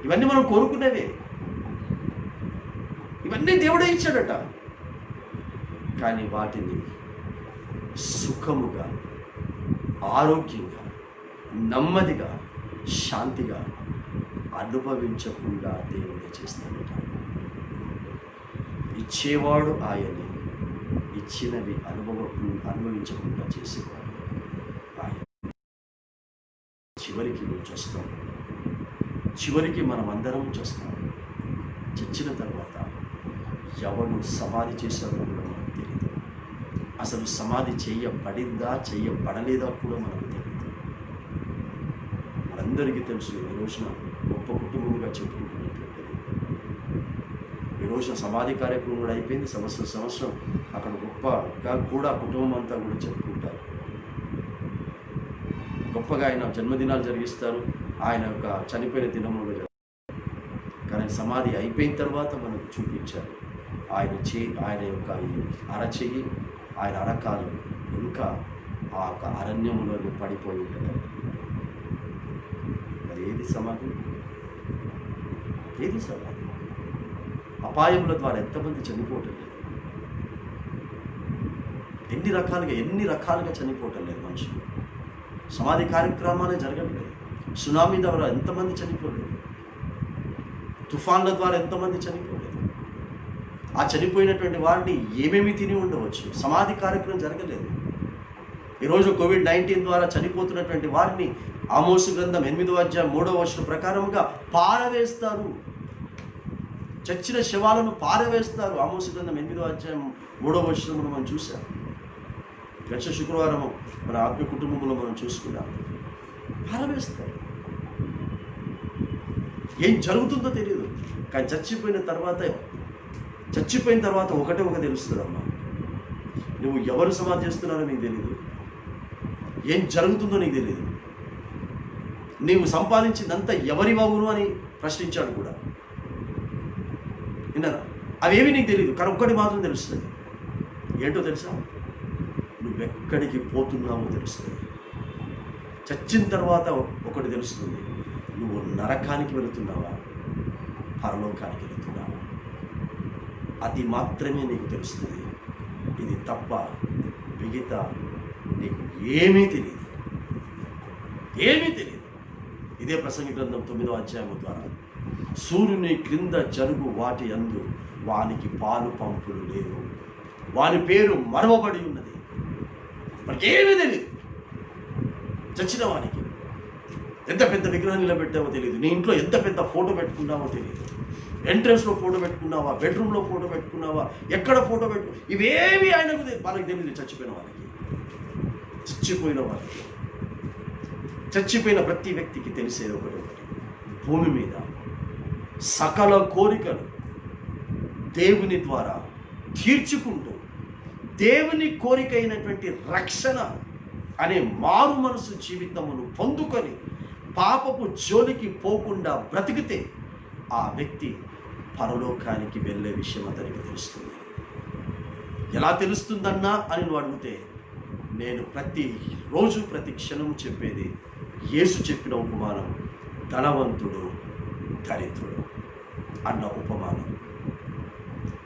Speaker 1: ఇవన్నీ మనం కోరుకునేవే. ఇవన్నీ దేవుడే ఇచ్చాడట. కానీ వాటిని సుఖముగా, ఆరోగ్యంగా, నెమ్మదిగా, శాంతిగా అనుభవించకుండా దేవుడే చేస్తాడట. ఇచ్చేవాడు ఆయనే, ఇచ్చినవి అనుభవించకుండా చేసేవాడు. చివరికి నువ్వు చూస్తావు. చివరికి మనం అందరం చూస్తాం. చచ్చిన తర్వాత ఎవడు సమాధి చేశాడో కూడా మనకు తెలియదు. అసలు సమాధి చేయబడిందా చేయబడలేదా కూడా మనకు తెలియదు. మనందరికీ తెలుసు, ఈ రోజున గొప్ప కుటుంబంగా చెప్పుకుంటున్నటువంటిది. ఈ రోజున సమాధి కార్యక్రమం కూడా అయిపోయింది. సంవత్సరం అక్కడ గొప్పగా కూడా కుటుంబం అంతా కూడా చెప్పుకుంటారు. గొప్పగా ఆయన జన్మదినాలు జరిగిస్తారు, ఆయన యొక్క చనిపోయిన దినములు జరిగిస్తారు. కానీ సమాధి అయిపోయిన తర్వాత మనకు చూపించారు ఆయన యొక్క ఈ అరచెయ్యి, ఆయన అరకాలు ఇంకా ఆ యొక్క అరణ్యములో పడిపోయి ఉంటాడు. మరి ఏది సమాధి? ఏది సమాధి? అపాయముల ద్వారా ఎంతమంది చనిపోవటం లేదు? ఎన్ని రకాలుగా చనిపోవటం లేదు మనుషులు. సమాధి కార్యక్రమాలే జరగట్లేదు. సునామీ ద్వారా ఎంతమంది చనిపోలేదు? తుఫాన్ల ద్వారా ఎంతమంది చనిపోలేదు? ఆ చనిపోయినటువంటి వారిని ఏమేమి తిని ఉండవచ్చు? సమాధి కార్యక్రమం జరగలేదు. ఈరోజు COVID-19 ద్వారా చనిపోతున్నటువంటి వారిని ఆమోసు గ్రంథం 8వ అధ్యాయం 3వ వచనం ప్రకారముగా పారవేస్తారు. చచ్చిన శవాలను పారవేస్తారు. ఆమోసు గ్రంథం 8వ అధ్యాయం 3వ వచనమును మనం చూసాం. గత శుక్రవారం మన ఆత్మ కుటుంబంలో మనం చూసుకున్నాం. పారవేస్తారు. ఏం జరుగుతుందో తెలియదు. కానీ చచ్చిపోయిన తర్వాత ఒకటే తెలుస్తుందమ్మా, నువ్వు ఎవరు సమాధి చేస్తున్నారో నీకు తెలియదు, ఏం జరుగుతుందో నీకు తెలియదు. నీవు సంపాదించిందంతా ఎవరి వాగును అని ప్రశ్నించాడు కూడా. విన్నారా? అవేవి నీకు తెలియదు, కానీ ఒక్కటి మాత్రం తెలుస్తుంది. ఏంటో తెలుసా? నువ్వెక్కడికి పోతున్నావో తెలుస్తుంది. చచ్చిన తర్వాత ఒకటి తెలుస్తుంది, నువ్వు నరకానికి వెళుతున్నావా, పరలోకానికి వెళుతున్నావా. అది మాత్రమే నీకు తెలుస్తుంది. ఇది తప్ప మిగతా నీకు ఏమీ తెలియదు. ఇదే ప్రసంగి గ్రంథం 9వ అధ్యాయం ద్వారా, సూర్యుని క్రింద జరుగు వాటి యందు వానికి పాలు పంపులు లేవు, వాని పేరు మరవబడి ఉన్నది. మనకి ఏమీ తెలియదు. చచ్చిన వానికి ఎంత పెద్ద విగ్రహం నిలబెట్టావో తెలియదు, నీ ఇంట్లో ఎంత పెద్ద ఫోటో పెట్టుకున్నావో తెలియదు, ఎంట్రన్స్లో ఫోటో పెట్టుకున్నావా, బెడ్రూమ్లో ఫోటో పెట్టుకున్నావా, ఎక్కడ ఫోటో ఇవేవి వాళ్ళకి తెలియదు. చచ్చిపోయిన ప్రతి వ్యక్తికి తెలిసేది ఒకటి, భూమి మీద సకల కోరికలు దేవుని ద్వారా తీర్చుకుంటూ దేవుని కోరిక అయినటువంటి రక్షణ అనే మారు మనసు జీవితమును పొందుకొని పాపపు జోలికి పోకుండా బ్రతికితే ఆ వ్యక్తి పరలోకానికి వెళ్ళే విషయం అతనికి తెలుస్తుంది. ఎలా తెలుస్తుందన్నా అని నువ్వు అడిగితే, నేను ప్రతిరోజు ప్రతి క్షణము చెప్పేది యేసు చెప్పిన ఉపమానం, ధనవంతుడు దరిద్రుడు అన్న ఉపమానం.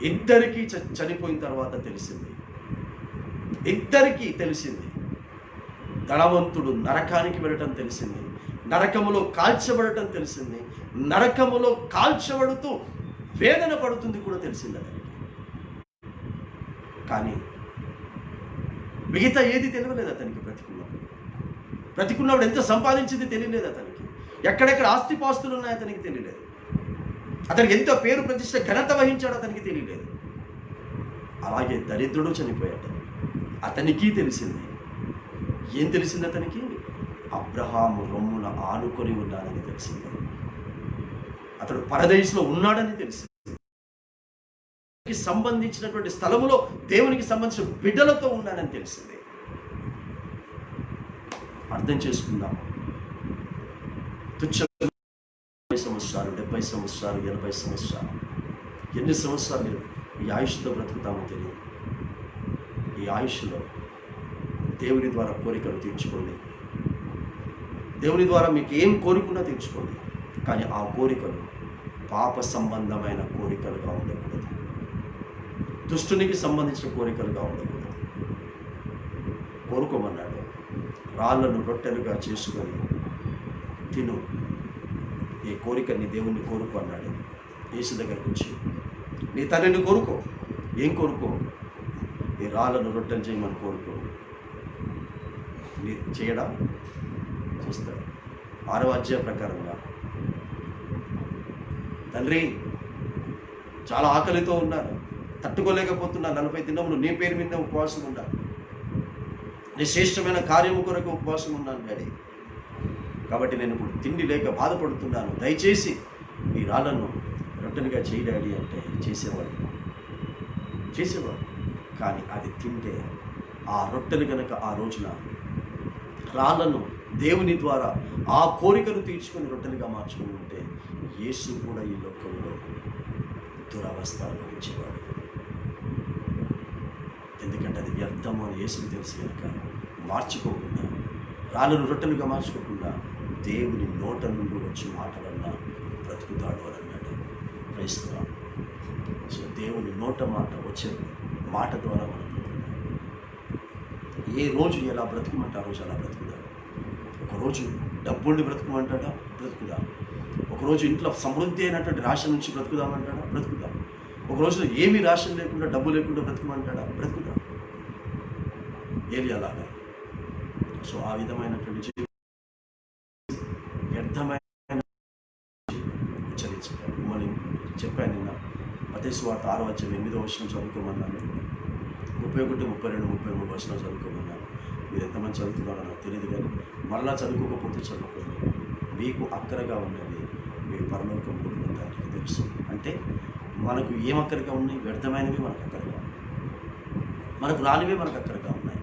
Speaker 1: ఇద్దరికీ చనిపోయిన తర్వాత తెలిసింది. ధనవంతుడు నరకానికి వెళ్ళటం తెలిసింది, నరకములో కాల్చబడటం తెలిసింది, నరకములో కాల్చబడుతూ వేదన పడుతుంది కూడా తెలిసింది అతనికి. కానీ మిగతా ఏది తెలియలేదు అతనికి. బ్రతికున్నప్పుడు ఎంత సంపాదించింది తెలియలేదు అతనికి. ఎక్కడెక్కడ ఆస్తిపాస్తులు ఉన్నాయి అతనికి తెలియలేదు. అతనికి ఎంత పేరు ప్రతిష్ట ఘనత వహించాడో అతనికి తెలియలేదు. అలాగే దరిద్రుడు చనిపోయాడు, అతనికి తెలిసింది. ఏం తెలిసింది అతనికి? అబ్రహాము రొమ్మున ఆనుకొని ఉన్నాడని తెలిసింది. అతడు పరదేశంలో ఉన్నాడని తెలిసింది. సంబంధించినటువంటి స్థలములో దేవునికి సంబంధించిన బిడ్డలతో ఉన్నాడని తెలిసింది. అర్థం చేసుకుందాం. 60 సంవత్సరాలు, 70 సంవత్సరాలు, 80 సంవత్సరాలు, ఎన్ని సంవత్సరాలు ఈ ఆయుష్తో బ్రతుకుతామో తెలియదు. ఈ ఆయుష్లో దేవుని ద్వారా కోరికలు తీర్చుకోండి. దేవుని ద్వారా మీకు ఏం కోరుకున్నా తీర్చుకోండి. కానీ ఆ కోరికలు పాప సంబంధమైన కోరికలుగా ఉండకూడదు, దుష్టునికి సంబంధించిన కోరికలుగా ఉండకూడదు. కోరుకోమన్నాడు, రాళ్ళను రొట్టెలుగా చేసుకొని తిను, ఈ కోరికని దేవుణ్ణి కోరుకో అన్నాడు. యేసు దగ్గరకు వచ్చి, నీ తండ్రిని కోరుకో. ఏం కోరుకో? ఈ రాళ్ళను రొట్టెలు చేయమని కోరుకో. నీ చేయడా? చేస్తాడు. 6వ అధ్యాయ ప్రకారంగా, తండ్రి చాలా ఆకలితో ఉన్నాను, తట్టుకోలేకపోతున్నాను, 40 దినములు నీ పేరు మీద ఉపవాసం ఉన్నాను, నీ శ్రేష్టమైన కార్యము కొరకు ఉపవాసం ఉన్నాను డాడీ. కాబట్టి నేను ఇప్పుడు తిండి లేక బాధపడుతున్నాను, దయచేసి ఈ రాళ్ళను రొట్టెలుగా చేయి డాడీ అంటే చేసేవాడు. కానీ అది తింటే ఆ రొట్టెలు కనుక ఆ రోజున రాళ్ళను దేవుని ద్వారా ఆ కోరికను తీర్చుకొని రొట్టెలుగా మార్చుకుని ఉంటే యేసు కూడా ఈ లోకంలో దురవస్థ అనుభవించేవాడు. ఎందుకంటే అది వ్యర్థము అని యేసుకు తెలిసి కనుక మార్చుకోకుండా, రాళ్ళను రొట్టెలుగా మార్చుకోకుండా దేవుని నోట నుండి వచ్చి మాటలన్నా బ్రతుకుతాడు అని అన్నాడు. క్రైస్తవ. సో దేవుని నోట మాట వచ్చే మాట ద్వారా మనం ఏ రోజు ఎలా బ్రతుకుమంటే ఆ రోజు అలా బ్రతుకుదాం. ఒకరోజు డబ్బుండి బ్రతుకుమంటాడా, బ్రతుకుదాం. ఒకరోజు ఇంట్లో సమృద్ధి అయినటువంటి రాశి నుంచి బ్రతుకుదామంటాడా, బ్రతుకుదాం. ఒకరోజు ఏమీ రాశి లేకుండా డబ్బు లేకుండా బ్రతుకుమంటాడా, బ్రతుకుదాం. ఏలియాలాగా. సో ఆ విధమైనటువంటి వ్యర్థమైన ఉచ్చరించారు. మిమ్మల్ని చెప్పాను నిన్న, మత్తయి సువార్త 6వ అధ్యాయం 8వ వచనం చదువుకోమన్నాను, 31, 32, 33 వచనం చదువుకోమన్నాను. మీరు ఎంతమంది చదువుతున్నారో నాకు తెలియదు, కానీ మళ్ళా చదువుకోకపోతే చదువుకోండి. మీకు అక్కరగా ఉన్నది మీ పరలోకంలో దానికి తెలుసు. అంటే మనకు ఏం అక్కరగా ఉన్నాయి? వ్యర్థమైనవి మనకు అక్కరగా ఉన్నాయి, మనకు రానివే మనకు అక్కరగా ఉన్నాయి.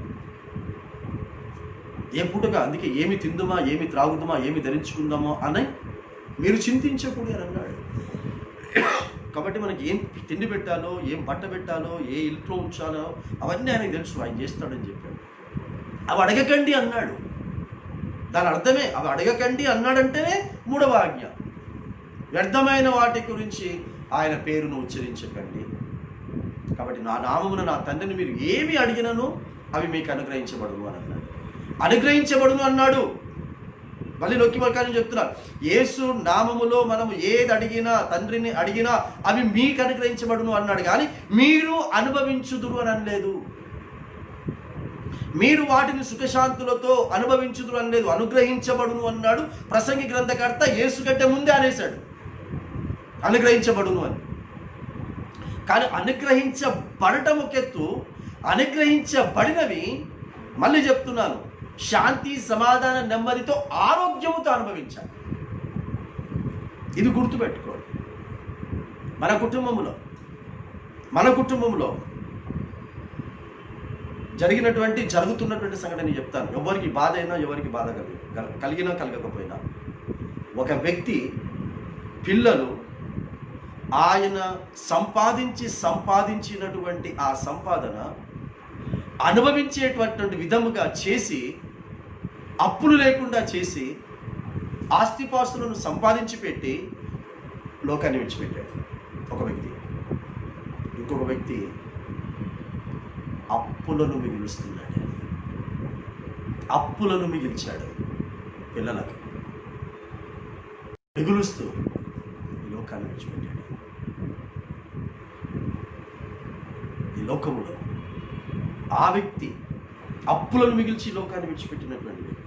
Speaker 1: ఏ పూటగా అందుకే ఏమి తిందుమా, ఏమి త్రాగుదామా, ఏమి ధరించుకుందామో అని మీరు చింతించకూడదు అని అన్నాడు. కాబట్టి మనకి ఏం తిండి పెట్టాలో, ఏం బట్ట పెట్టాలో, ఏ ఇంట్లో ఉంచాలో అవన్నీ ఆయనకు తెలుసు, ఆయన చేస్తాడని చెప్పాడు. అవి అడగకండి అన్నాడు. దాని అర్థమే అవి అడగకండి అన్నాడంటేనే 3వ ఆజ్ఞ. వ్యర్థమైన వాటి గురించి ఆయన పేరును ఉచ్చరించకండి. కాబట్టి నా నామమున నా తండ్రిని మీరు ఏమి అడిగినను అవి మీకు అనుగ్రహించబడును అని అన్నాడు. అనుగ్రహించబడును అన్నాడు. మళ్ళీ నొక్కి ప్రకారం చెప్తున్నారు, యేసు నామములో మనము ఏది అడిగినా, తండ్రిని అడిగినా అవి మీకు అనుగ్రహించబడును అన్నాడు. కానీ మీరు అనుభవించుదురు అని అనలేదు. మీరు వాటిని సుఖశాంతులతో అనుభవించుదురు అనలేదు, అనుగ్రహించబడును అన్నాడు. ప్రసంగి గ్రంథకర్త యేసు కంటే ముందే అనేశాడు అనుగ్రహించబడును అని. కానీ అనుగ్రహించబడటం ఒక ఎత్తు, అనుగ్రహించబడినవి మళ్ళీ చెప్తున్నాను, శాంతి, సమాధాన, నెమ్మదితో, ఆరోగ్యముతో అనుభవించాలి. ఇది గుర్తుపెట్టుకోండి. మన కుటుంబంలో జరుగుతున్నటువంటి సంఘటన చెప్తాను. ఎవరికి బాధ అయినా, ఎవరికి బాధ కలిగినా కలగకపోయినా, ఒక వ్యక్తి పిల్లలు ఆయన సంపాదించినటువంటి ఆ సంపాదన అనుభవించేటువంటి విధముగా చేసి, అప్పులు లేకుండా చేసి, ఆస్తిపాస్తులను సంపాదించి పెట్టి లోకాన్ని విడిచిపెట్టాడు ఒక వ్యక్తి. ఇంకొక వ్యక్తి అప్పులను మిగిల్చాడు పిల్లలకు, మిగులుస్తూ లోకాన్ని విడిచిపెట్టాడు. ఈ లోకములో ఆ వ్యక్తి అప్పులను మిగిల్చి లోకాన్ని విడిచిపెట్టినటువంటి వ్యక్తి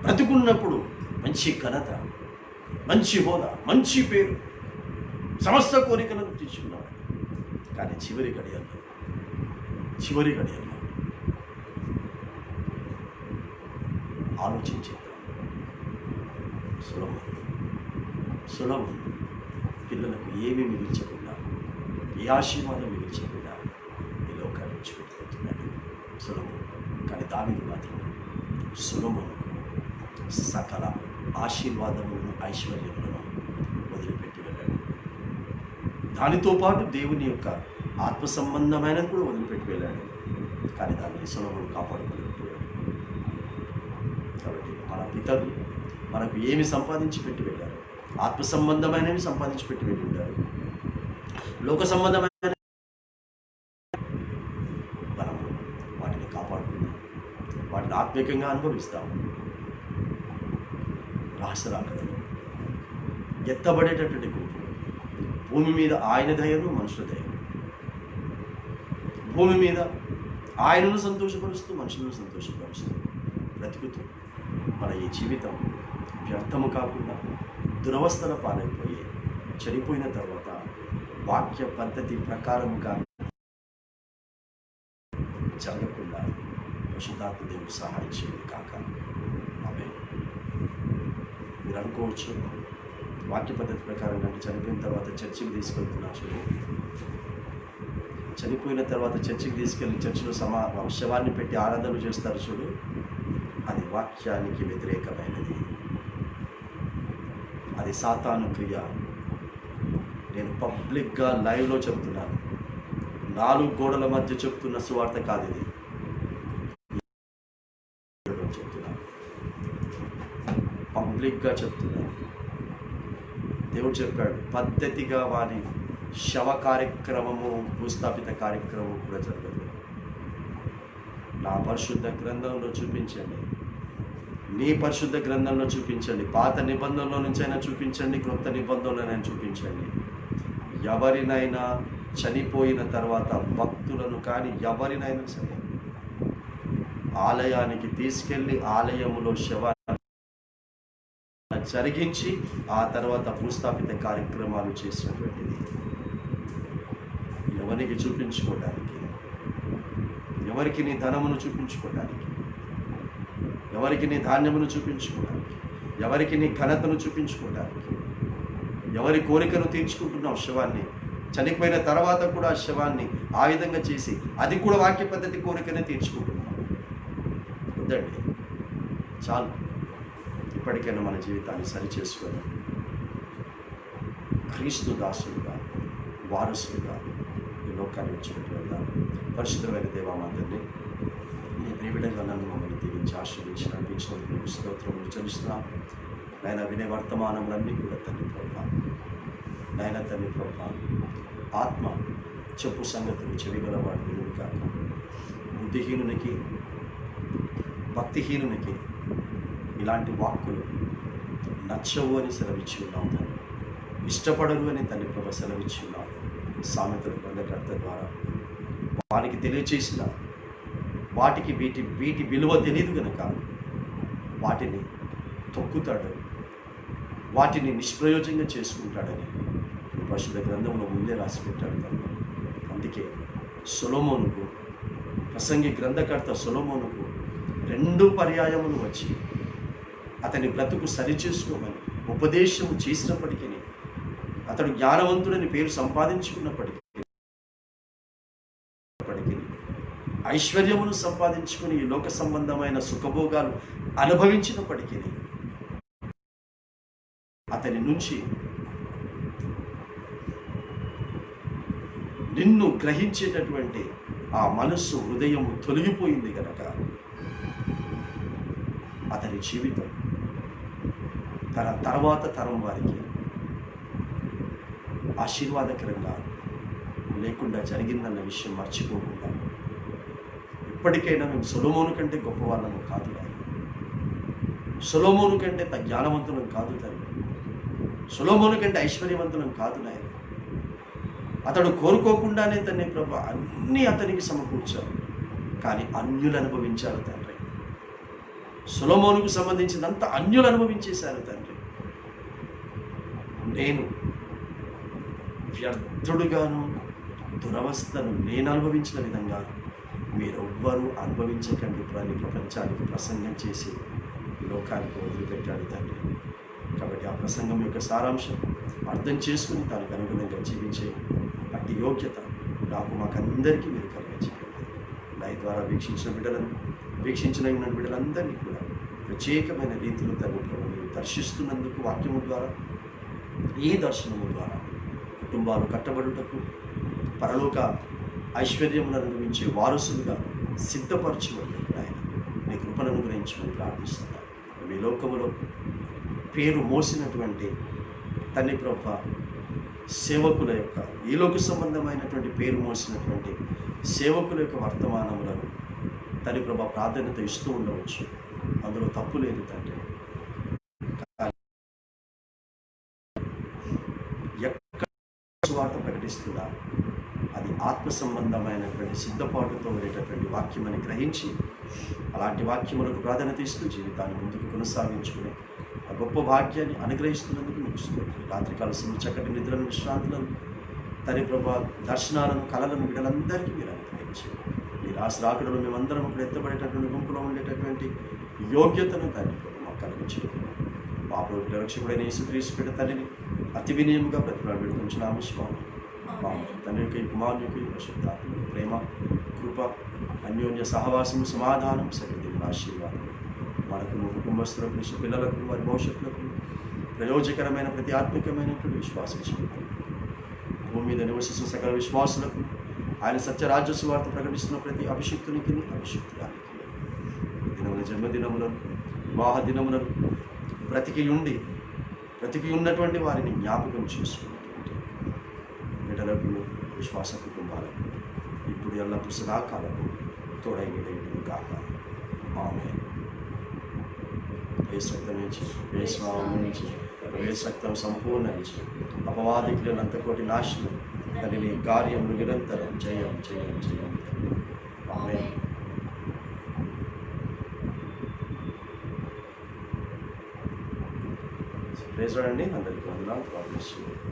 Speaker 1: బ్రతుకున్నప్పుడు మంచి ఘనత, మంచి హోదా, మంచి పేరు, సమస్త కోరికలను తీర్చుకున్నాడు. కానీ చివరి గడియల్లో ఆలోచించేద్దాం. సులభం పిల్లలకు ఏమీ మిగిల్చకుండా, ఏ ఆశీర్వాదం మిగిల్చకుండా ఈ లోకాన్ని విడిచిపెట్టుకుంటున్నాడు సులభం. కానీ దావీదు మాత్రం సులభము సకల ఆశీర్వాదములను, ఐశ్వర్యములను వదిలిపెట్టి వెళ్ళాడు. దానితో పాటు దేవుని యొక్క ఆత్మ సంబంధమైనది కూడా వదిలిపెట్టి వెళ్ళాడు. కానీ దాన్ని సులభం కాపాడుకోలేకపోయాడు. కాబట్టి మన పితరులు మనకు ఏమి సంపాదించి పెట్టి వెళ్ళారు? ఆత్మ సంబంధమైనవి సంపాదించి పెట్టి వెళ్ళి ఉంటారు. లోక సంబంధమైన మనం వాటిని కాపాడుకుందాం, వాటిని ఆత్మీయంగా అనుభవిస్తాం. రహస్యరాకడలు ఎత్తబడేటటువంటి గుంపు, భూమి మీద ఆయన దయను, మనుషుల దయను. భూమి మీద ఆయనను సంతోషపరుస్తూ, మనుషులను సంతోషపరుస్తూ బ్రతుకుతూ మన ఈ జీవితం వ్యర్థము కాకుండా దురవస్థల పాలైపోయి చనిపోయిన తర్వాత వాక్య పద్ధతి ప్రకారముగా జరగకుండా పరిశుద్ధాత్మ దేవుడు సహాయం చేయండి కాక. ఆమేన్. మీరు అనుకోవచ్చు, వాక్య పద్ధతి ప్రకారం అంటే చనిపోయిన తర్వాత చర్చికి తీసుకెళ్తున్నారు చూడండి. చనిపోయిన తర్వాత చర్చికి తీసుకెళ్ళి చర్చిలో శవాన్ని పెట్టి ఆరాధనలు చేస్తారు చూడు, అది వాక్యానికి వ్యతిరేకమైనది. అది సాతాను క్రియ. నేను పబ్లిక్గా లైవ్లో చెప్తున్నాను, 4 గోడల మధ్య చెప్తున్న సువార్త కాదు ఇది. చెప్తున్నాను, పబ్లిక్గా చెప్తున్నాను. దేవుడు చెప్పాడు, పద్ధతిగా వారి శవ కార్యక్రమము, భూస్థాపిత కార్యక్రమం కూడా జరగదు. నా పరిశుద్ధ గ్రంథంలో చూపించండి, నీ పరిశుద్ధ గ్రంథంలో చూపించండి, పాత నిబంధనలో నుంచైనా చూపించండి, క్రొత్త నిబంధనలోనైనా చూపించండి. ఎవరినైనా చనిపోయిన తర్వాత భక్తులను కానీ ఎవరినైనా సరే ఆలయానికి తీసుకెళ్ళి ఆలయములో శవాన్ని జరిగించి ఆ తర్వాత భూస్థాపిత కార్యక్రమాలు చేసినటువంటిది ఎవరికి చూపించుకోవడానికి, ఎవరికి నీ ధనమును చూపించుకోవడానికి, ఎవరికి నీ ధాన్యమును చూపించుకోవడానికి, ఎవరికి నీ ఘనతను చూపించుకోవడానికి, ఎవరి కోరికను తీర్చుకుంటున్నావు. శవాన్ని చనిపోయిన తర్వాత కూడా ఆ శవాన్ని ఆ విధంగా చేసి అది కూడా వాక్య పద్ధతి కోరికనే తీర్చుకుంటున్నావు. వద్దండి, చాలు. ఇప్పటికైనా మన జీవితాన్ని సరిచేసుకొని క్రీస్తు దాసులుగా, వారసులుగా ఈ లోకాన్ని విడిచిపెట్టి వెళ్దాం. పరిశుద్ధమైన దేవా మా తండ్రి, నీ ప్రియబిడ్డగా నన్ను మమ్మల్ని దీవించి ఆశీర్వించి నడిపించినందుకు స్తోత్రములు చెల్లిస్తున్నాం. నాయన వినే వర్తమానములన్నీ కూడా తండ్రి ప్రభా, నాయన తండ్రి ప్రభా, ఆత్మ చెప్పు సంగతులు చెవిగలవాడు వినుడు కాక, బుద్ధిహీనునికి భక్తిహీనునికి ఇలాంటి వాక్కులు నచ్చవు అని సెలవిచ్చి ఉన్నాం తండ్రి, ఇష్టపడరు అని తండ్రి ప్రభా సెలవిచ్చి ఉన్నాం. సామెతల గ్రంథకర్త ద్వారా వారికి తెలియచేసిన వాటికి వీటి విలువ తెలియదు కనుక వాటిని తొక్కుతాడు, వాటిని నిష్ప్రయోజనంగా చేసుకుంటాడని పరిశుద్ధ గ్రంథంలో ముందే రాసి పెట్టాడు తండ్రి. అందుకే సొలొమోనుకు, ప్రసంగి గ్రంథకర్త సొలొమోనుకు 2 పర్యాయములు వచ్చి అతని బ్రతుకు సరిచేసుకోమని ఉపదేశము చేసినప్పటికీ, అతడు జ్ఞానవంతుడని పేరు సంపాదించుకున్నప్పటికీ, ఐశ్వర్యమును సంపాదించుకుని ఈ లోక సంబంధమైన సుఖభోగాలు అనుభవించినప్పటికీ అతని నుంచి నిన్ను గ్రహించేటటువంటి ఆ మనస్సు, హృదయం తొలగిపోయింది కనుక అతని జీవితం తన తర్వాత తరం వారికి ఆశీర్వాదకరంగా లేకుండా జరిగిందన్న విషయం మర్చిపోకుండా, ఇప్పటికైనా మేము సొలొమోను కంటే గొప్పవాళ్ళము కాదు, సొలొమోను కంటే జ్ఞానవంతులం కాదు తండ్రి, సొలొమోను కంటే ఐశ్వర్యవంతులం కాదు నాయన. అతడు కోరుకోకుండానే తండ్రి ప్రభా అన్నీ అతనికి సమకూర్చారు, కానీ అన్యులు అనుభవించారు తండ్రి. సొలొమోనుకు సంబంధించినంత అన్యులు అనుభవించేశారు తండ్రి. నేను వ్యర్థుడుగాను దురవస్థను నేను అనుభవించిన విధంగా మీరెవ్వరూ అనుభవించకండి అని ప్రపంచానికి ప్రసంగం చేసి లోకానికి వదిలిపెట్టాడు తండ్రి. కాబట్టి ఆ ప్రసంగం యొక్క సారాంశం అర్థం చేసుకుని దానికి అనుగుణంగా జీవించే అట్టి యోగ్యత మాకందరికీ మీరు కలిగించండి. దాని ద్వారా వీక్షించిన బిడ్డలందరినీ కూడా ప్రత్యేకమైన రీతిలో తండ్రి మీరు దర్శిస్తున్నందుకు, వాక్యము ద్వారా, ఈ దర్శనము ద్వారా కుటుంబాలు కట్టబడుటకు, పరలోక ఐశ్వర్యములను అనుభవించే వారసులుగా సిద్ధపరచమని ఆయన మీ కృపను అనుగ్రహించమని ప్రార్థిస్తున్నాను. మీ లోకములో పేరు మోసినటువంటి తండ్రి ప్రభ సేవకుల యొక్క, ఈ లోక సంబంధమైనటువంటి పేరు మోసినటువంటి సేవకుల యొక్క వర్తమానములను తండ్రి ప్రభ ప్రాధాన్యత ఇస్తూ ఉండవచ్చు, అందులో తప్పు లేదు తండ్రి. ఎక్కడ సువార్త ప్రకటిస్తుందా అది ఆత్మ సంబంధమైనటువంటి సిద్ధపాటుతో ఉండేటటువంటి వాక్యమని గ్రహించి అలాంటి వాక్యములకు ప్రాధాన్యత ఇస్తూ జీవితాన్ని ముందుకు కొనసాగించుకునే గొప్ప భాగ్యాన్ని అనుగ్రహిస్తున్నందుకు మీకు స్తోత్రం. రాత్రికాల సమయం చక్కటి నిద్రలను, విశ్రాంతులను, తండ్రి ప్రభా దర్శనాలను, కళలను బిడ్డలందరికీ మీరు అనుగ్రహించారు. మీరు ఆశ్రాకుడులో మేమందరం ఇప్పుడు ఎత్తబడేటటువంటి గుంపులో ఉండేటటువంటి యోగ్యతను తండ్రి మాకు కలిగించారు. మా ప్రభుత్వ రక్షకుడైన యేసుక్రీస్తు బిడ్డ తల్లిని అతి వినయముగా ప్రతిభ పెడుతున్నాము స్వామి. మా తండ్రికి, కుమారునికి, పరిశుద్ధాత్మకి ప్రేమ, కృప, అన్యోన్య సహవాసం, సమాధానం, సకల ఆశీర్వాదం మనకు, కుటుంబస్తులకు, పిల్లలకు, వారి భవిష్యత్తులకు ప్రయోజకరమైన ప్రతి ఆత్మికమైనటువంటి విశ్వాసం చేయాలి. భూమి మీద నివసిస్తున్న సకల విశ్వాసులకు, ఆయన సత్యరాజ్య సువార్త ప్రకటిస్తున్న ప్రతి అభిషిక్తునికి, అభిషిక్తురానికి దినముల, జన్మదినములను, వివాహ దినములను బ్రతికి ఉన్నటువంటి వారిని జ్ఞాపకం చేసుకున్నటువంటి బిడ్డలకు, విశ్వాస కుటుంబాలకు ఇప్పుడు ఎల్లప్పుడూ సదాకాలకు తోడైనటువంటి కాక. ఆమేన్. యేసు రక్తం నుంచి, యేసు నామం నుంచి, యేసు రక్తం సంపూర్ణ నుంచి అపవాదికులంత కోటి నాశనం కలిని కార్యములు నిరంతరం జయం జయం జయం. ఆమేన్. ప్రైజ్ లార్డ్ అండి. అందరికీ వందనాలు. God bless you.